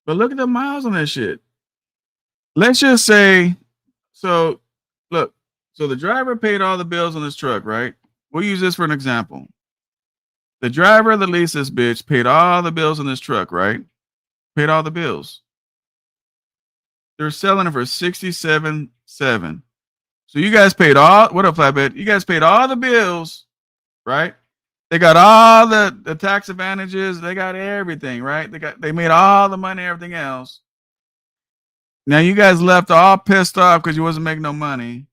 But look at the miles on that shit. Let's just say, so look, so the driver paid all the bills on this truck, right? We'll use this for an example. The driver that leased this bitch paid all the bills on this truck, right? Paid all the bills. They're selling it for $67,700. So you guys paid all. What up, flatbed? You guys paid all the bills, right? They got all the tax advantages. They got everything, right? They made all the money, everything else. Now you guys left all pissed off because you wasn't making no money.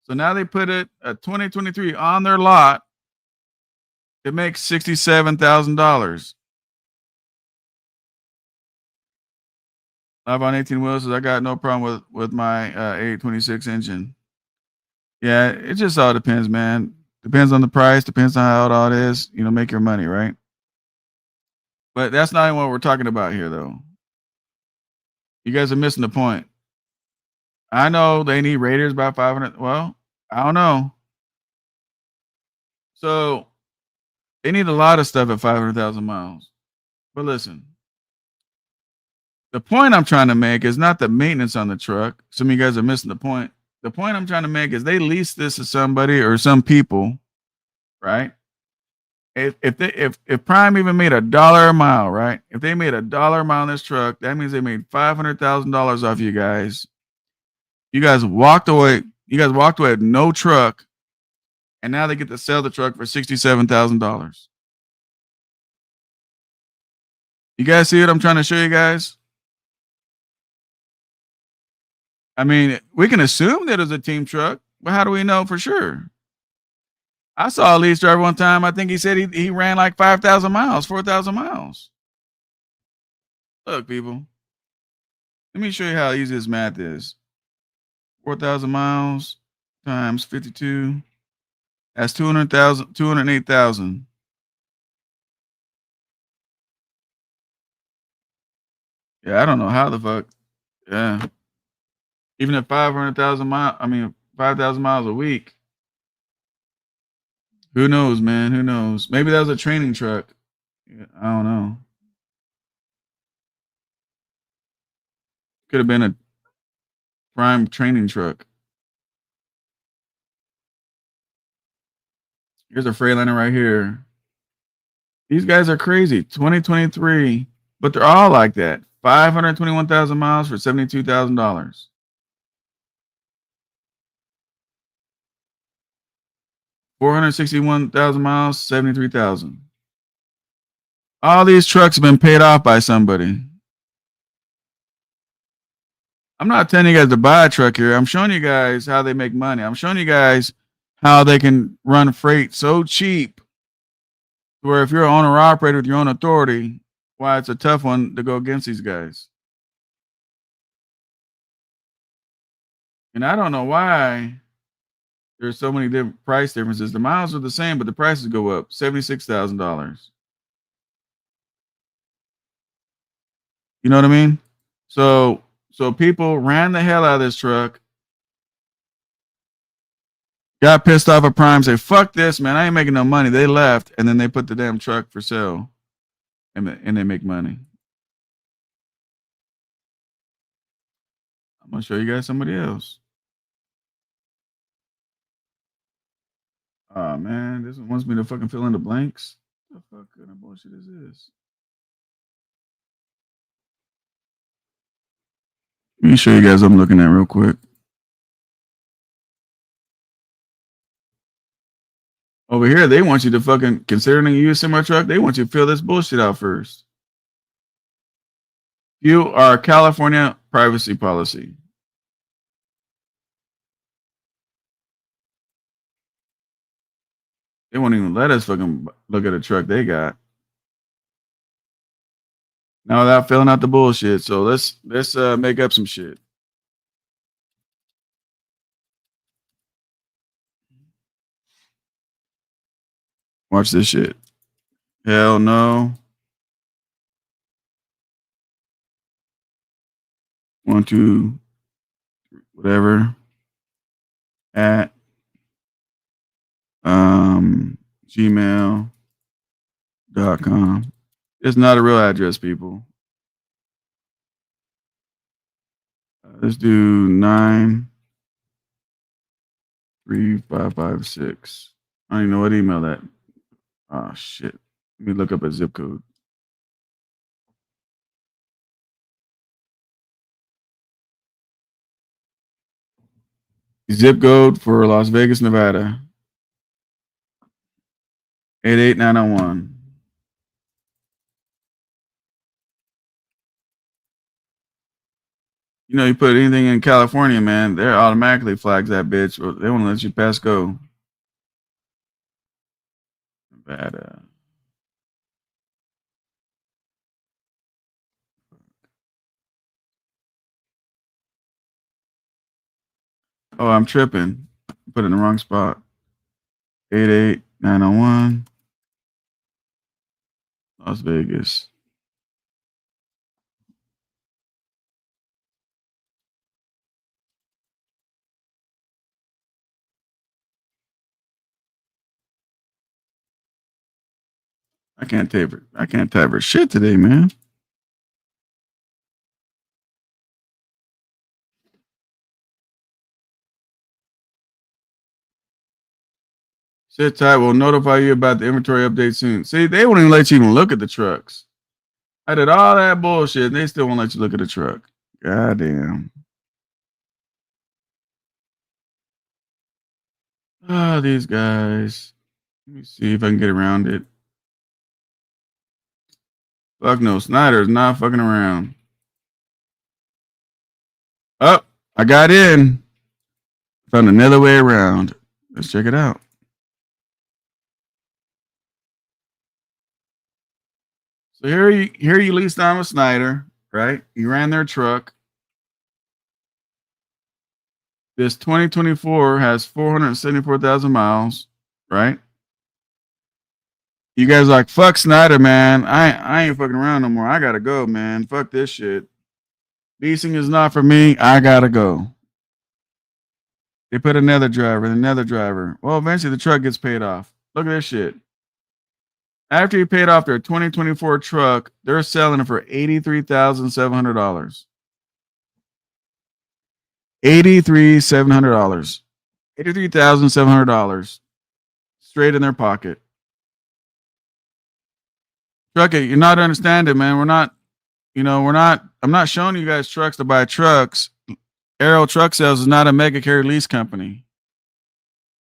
So now they put it a 2023 on their lot. It makes $67,000. Live on 18 wheels says I got no problem with my 826 engine. Yeah, it just all depends, man. Depends on the price, depends on how it all is, make your money, right? But that's not even what we're talking about here, though. You guys are missing the point. I know they need Raiders by 500. Well, I don't know. So they need a lot of stuff at 500,000 miles. But listen, the point I'm trying to make is not the maintenance on the truck. Some of you guys are missing the point. The point I'm trying to make is they lease this to somebody or some people, right? If Prime even made $1 a mile, right? If they made $1 a mile on this truck, that means they made $500,000 off you guys. You guys walked away. You guys walked away with no truck, and now they get to sell the truck for $67,000. You guys see what I'm trying to show you guys? I mean, we can assume that it was a team truck, but how do we know for sure? I saw a lease driver one time. I think he said he ran like 5,000 miles, 4,000 miles. Look, people, let me show you how easy this math is. 4,000 miles times 52. That's 208,000. Yeah, I don't know how the fuck. Yeah. Even at 500,000 miles, 5,000 miles a week. Who knows, man? Who knows? Maybe that was a training truck. Yeah, I don't know. Could have been a prime training truck. Here's a Freightliner right here. These guys are crazy. 2023, but they're all like that. 521,000 miles for $72,000. 461,000 miles, 73,000. All these trucks have been paid off by somebody. I'm not telling you guys to buy a truck here. I'm showing you guys how they make money. I'm showing you guys how they can run freight so cheap where if you're an owner operator with your own authority, why it's a tough one to go against these guys. And I don't know why there's so many different price differences. The miles are the same, but the prices go up. $76,000. You know what I mean? So people ran the hell out of this truck, got pissed off at Prime, say, fuck this, man, I ain't making no money. They left, and then they put the damn truck for sale, and they make money. I'm going to show you guys somebody else. Oh, man, this one wants me to fucking fill in the blanks. What the fuck kind of bullshit is this? Let me show you guys what I'm looking at real quick. Over here, they want you to fucking, considering you use semi truck, they want you to fill this bullshit out first. You are California privacy policy. They won't even let us fucking look at a truck they got. Now without filling out the bullshit. So let's make up some shit. Watch this shit. Hell no. 1, 2, whatever. At gmail.com. It's not a real address, people. Let's do 93556. I don't even know what email that. Oh shit. Let me look up a zip code. Zip code for Las Vegas, Nevada. 88901. You know, you put anything in California, man, they're automatically flags that bitch. They won't let you pass go. Nevada. Oh, I'm tripping. Put it in the wrong spot. 88901. Las Vegas. I can't type her shit today, man. Sit tight. We'll notify you about the inventory update soon. See, they won't even let you even look at the trucks. I did all that bullshit, and they still won't let you look at the truck. Goddamn. Oh, these guys. Let me see if I can get around it. Fuck no, Snyder's not fucking around. Oh, I got in. Found another way around. Let's check it out. So here you leased on with Snyder, right? You ran their truck. This 2024 has 474,000 miles, right? You guys are like, fuck Snyder, man. I ain't fucking around no more. I gotta go, man. Fuck this shit. Leasing is not for me. I gotta go. They put another driver. Well, eventually the truck gets paid off. Look at this shit. After you paid off their 2024 truck, they're selling it for $83,700. $83,700. $83,700 straight in their pocket. Truck it. You're not understanding, man. I'm not showing you guys trucks to buy trucks. Arrow Truck Sales is not a mega carrier lease company.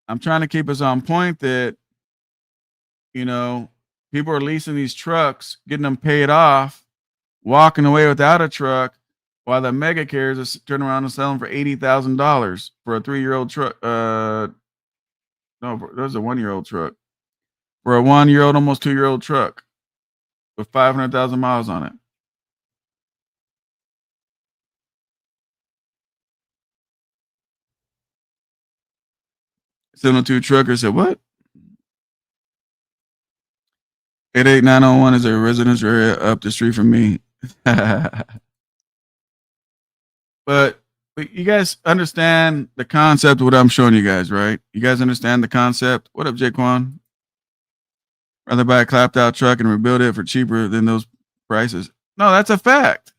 I'm trying to keep us on point that, you know, people are leasing these trucks, getting them paid off, walking away without a truck, while the mega carriers are turning around and selling for $80,000 for a 3-year-old truck. No, there's a 1-year-old truck. For a 1-year-old, almost 2-year-old truck with 500,000 miles on it. Similar to a trucker said, "What? 88901 is a residential area up the street from me." But you guys understand the concept of what I'm showing you guys, right? You guys understand the concept? What up, Jaquan? Rather buy a clapped out truck and rebuild it for cheaper than those prices. No, that's a fact.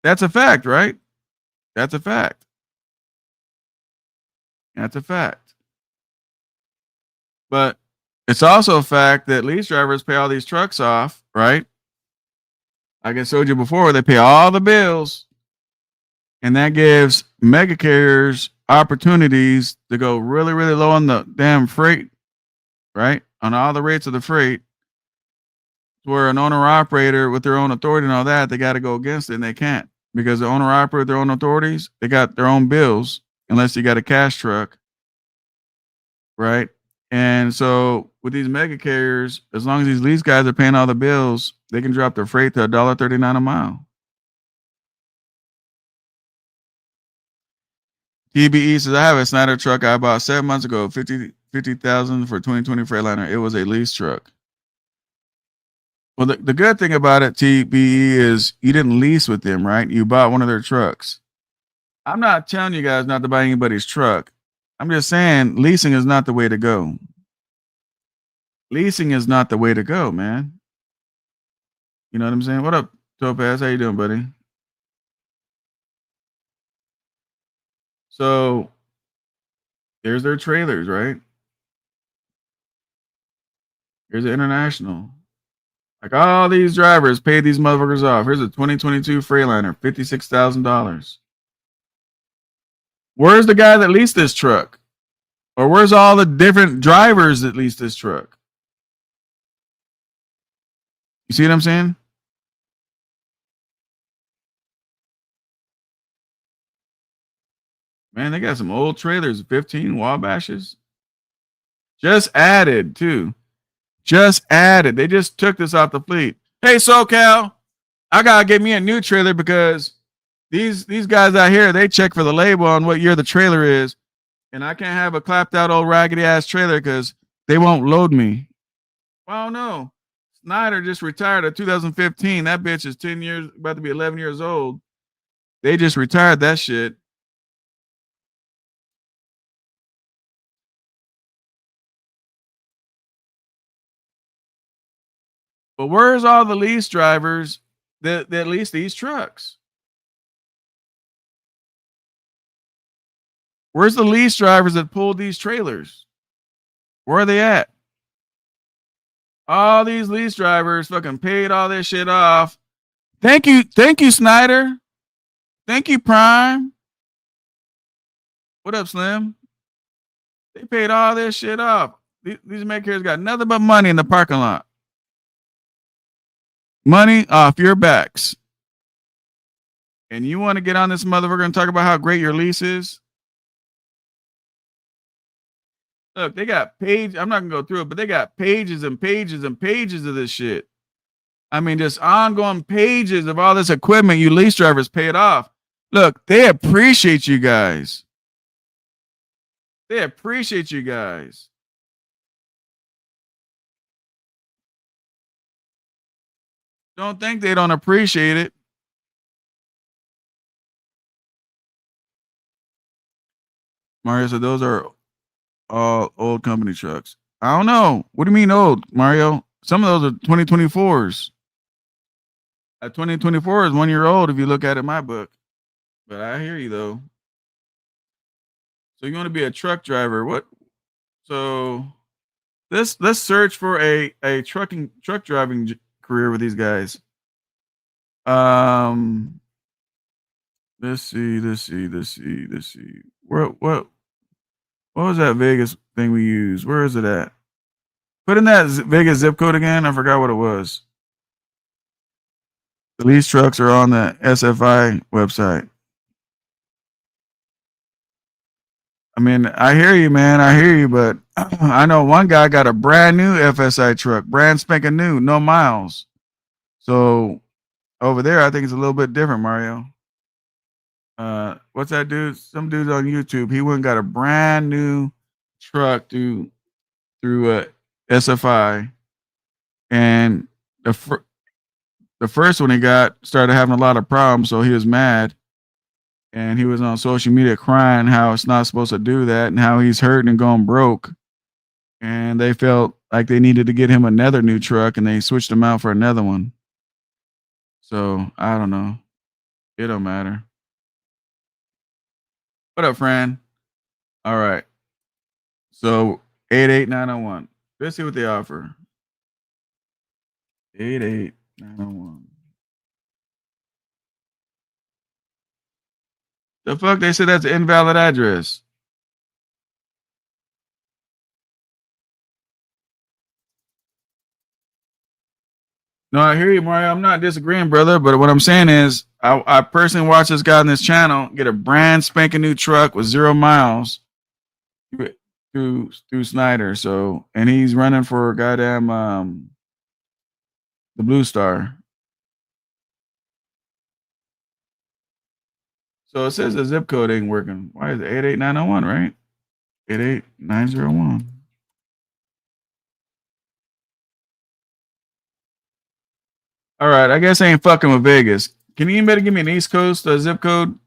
That's a fact, right? That's a fact. That's a fact. But it's also a fact that lease drivers pay all these trucks off, right? Like I showed you before, they pay all the bills. And that gives mega carriers opportunities to go really, really low on the damn freight, right? On all the rates of the freight. Where an owner operator with their own authority and all that, they got to go against it and they can't. Because the owner operator with their own authorities, they got their own bills, unless you got a cash truck, right? And so with these mega carriers, as long as these lease guys are paying all the bills, they can drop their freight to $1.39 a mile. TBE says, I have a Snyder truck I bought 7 months ago, 50,000 for 2020 Freightliner. It was a lease truck. Well, the good thing about it, TBE, is you didn't lease with them, right? You bought one of their trucks. I'm not telling you guys not to buy anybody's truck. I'm just saying leasing is not the way to go. Leasing is not the way to go, man. You know what I'm saying? What up, Topaz? How you doing, buddy? So there's their trailers, right? Here's the International. Like all these drivers paid these motherfuckers off. Here's a 2022 Freightliner, $56,000. Where's the guy that leased this truck? Or where's all the different drivers that leased this truck? You see what I'm saying? Man, they got some old trailers, 15 Wabashes. Just added, too. Just added. They just took this off the fleet. Hey, SoCal, I gotta get me a new trailer because these guys out here, they check for the label on what year the trailer is, and I can't have a clapped out old raggedy ass trailer because they won't load me. Oh no, Snyder just retired in 2015. That bitch is 10 years, about to be 11 years old. They just retired that shit. But where's all the lease drivers that lease these trucks? Where's the lease drivers that pulled these trailers? Where are they at? All these lease drivers fucking paid all this shit off. Thank you, Snyder. Thank you, Prime. What up, Slim? They paid all this shit off. These makers got nothing but money in the parking lot. Money off your backs. And you want to get on this motherfucker and talk about how great your lease is? Look, they got pages. I'm not gonna go through it, but they got pages and pages and pages of this shit. I mean, just ongoing pages of all this equipment you lease drivers paid off. Look, they appreciate you guys. They appreciate you guys. Don't think they don't appreciate it. Mario said those are all old company trucks. I don't know. What do you mean old, Mario? Some of those are 2024s. A 2024 is 1 year old if you look at it in my book. But I hear you though. So you want to be a truck driver? What? So let's search for a truck driving career with these guys. Let's see. What? What was that Vegas thing we used? Where is it at? Put in that Vegas zip code again. I forgot what it was. The lease trucks are on the SFI website. I mean, I hear you, man. I hear you, but I know one guy got a brand new FSI truck, brand spanking new, no miles. So over there, I think it's a little bit different, Mario. What's that dude? Some dude's on YouTube. He went and got a brand new truck through SFI, and the first one he got started having a lot of problems, so he was mad, and he was on social media crying how it's not supposed to do that, and how he's hurting and going broke. And they felt like they needed to get him another new truck, and they switched him out for another one. So I don't know. It don't matter. What up, friend? All right. So 88901. Let's see what they offer. 88901. The fuck? They said that's an invalid address. No, I hear you, Mario. I'm not disagreeing, brother. But what I'm saying is, I personally watched this guy on this channel get a brand spanking new truck with 0 miles through Snyder. So, and he's running for goddamn the Blue Star. So it says the zip code ain't working. Why is it 88901, right? 88901. All right, I guess I ain't fucking with Vegas. Can anybody give me an East Coast zip code?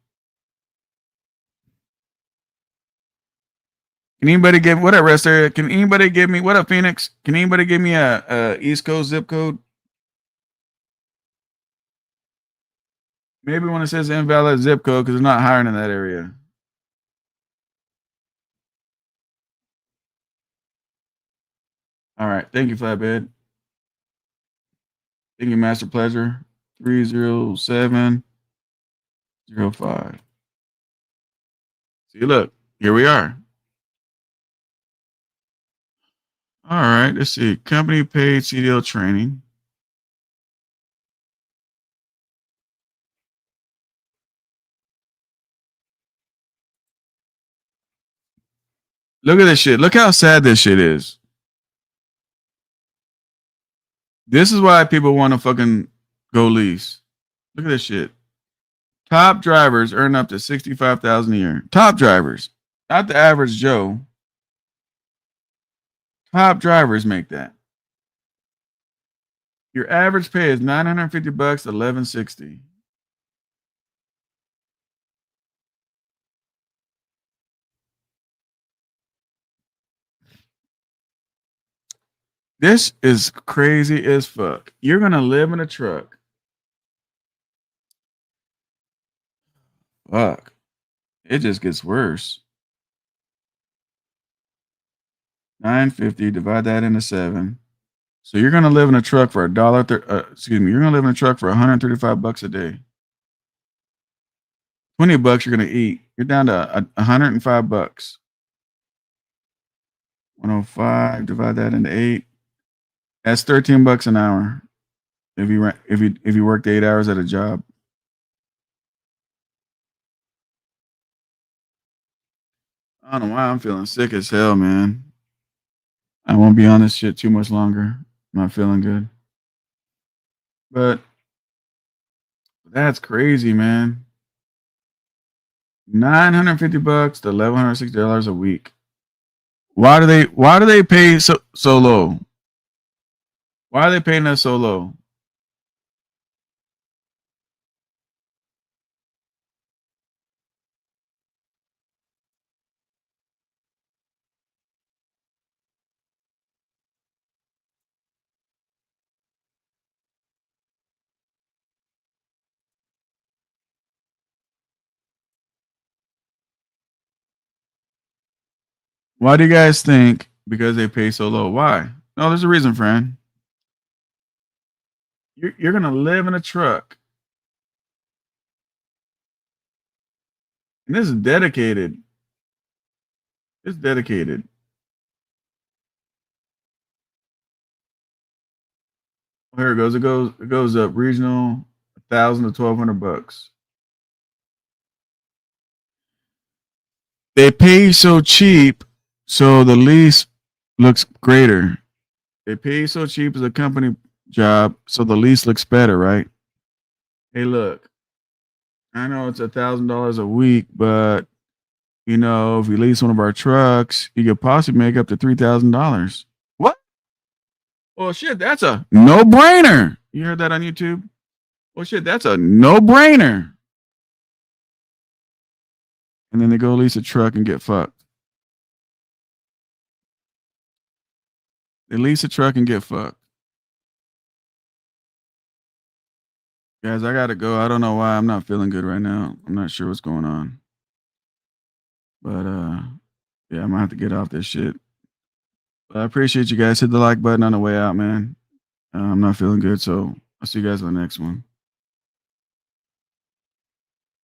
Can anybody give what up, rest area? Can anybody give me what up, Phoenix? Can anybody give me a East Coast zip code? Maybe when it says invalid zip code because it's not hiring in that area. All right, thank you, Flatbed. Thank you, Master Pleasure. 30705. See, look, here we are. All right, let's see. Company paid CDL training. Look at this shit. Look how sad this shit is. This is why people want to fucking go lease. Look at this shit. Top drivers earn up to $65,000 a year. Top drivers, not the average Joe. Top drivers make that. Your average pay is $950 to $1,160. This is crazy as fuck. You're gonna live in a truck. Fuck. It just gets worse. 950, divide that into 7. So you're gonna live in a truck for you're gonna live in a truck for $135 a day. $20 you're gonna eat. You're down to $105. 105, divide that into 8. That's $13 an hour. If you worked 8 hours at a job. I don't know why I'm feeling sick as hell, man. I won't be on this shit too much longer. I'm not feeling good. But that's crazy, man. $950 to $1,160 a week. Why do they pay so low? Why are they paying us so low? Why do you guys think because they pay so low? Why? No, there's a reason, friend. You're gonna live in a truck. And this is dedicated. It's dedicated. Here it goes. It goes up regional, 1,000 to 1,200 bucks. They pay so cheap, so the lease looks greater. They pay so cheap as a company job, so the lease looks better, right? Hey, look, I know it's $1,000 a week, but you know, if we lease one of our trucks, you could possibly make up to $3,000. What? Well, shit, that's a no-brainer. You heard that on YouTube? Well, shit, that's a no-brainer. And then they go lease a truck and get fucked. They lease a truck and get fucked. Guys, I gotta go. I don't know why. I'm not feeling good right now. I'm not sure what's going on. But yeah, I'm gonna have to get off this shit. But I appreciate you guys. Hit the like button on the way out, man. I'm not feeling good, so I'll see you guys on the next one.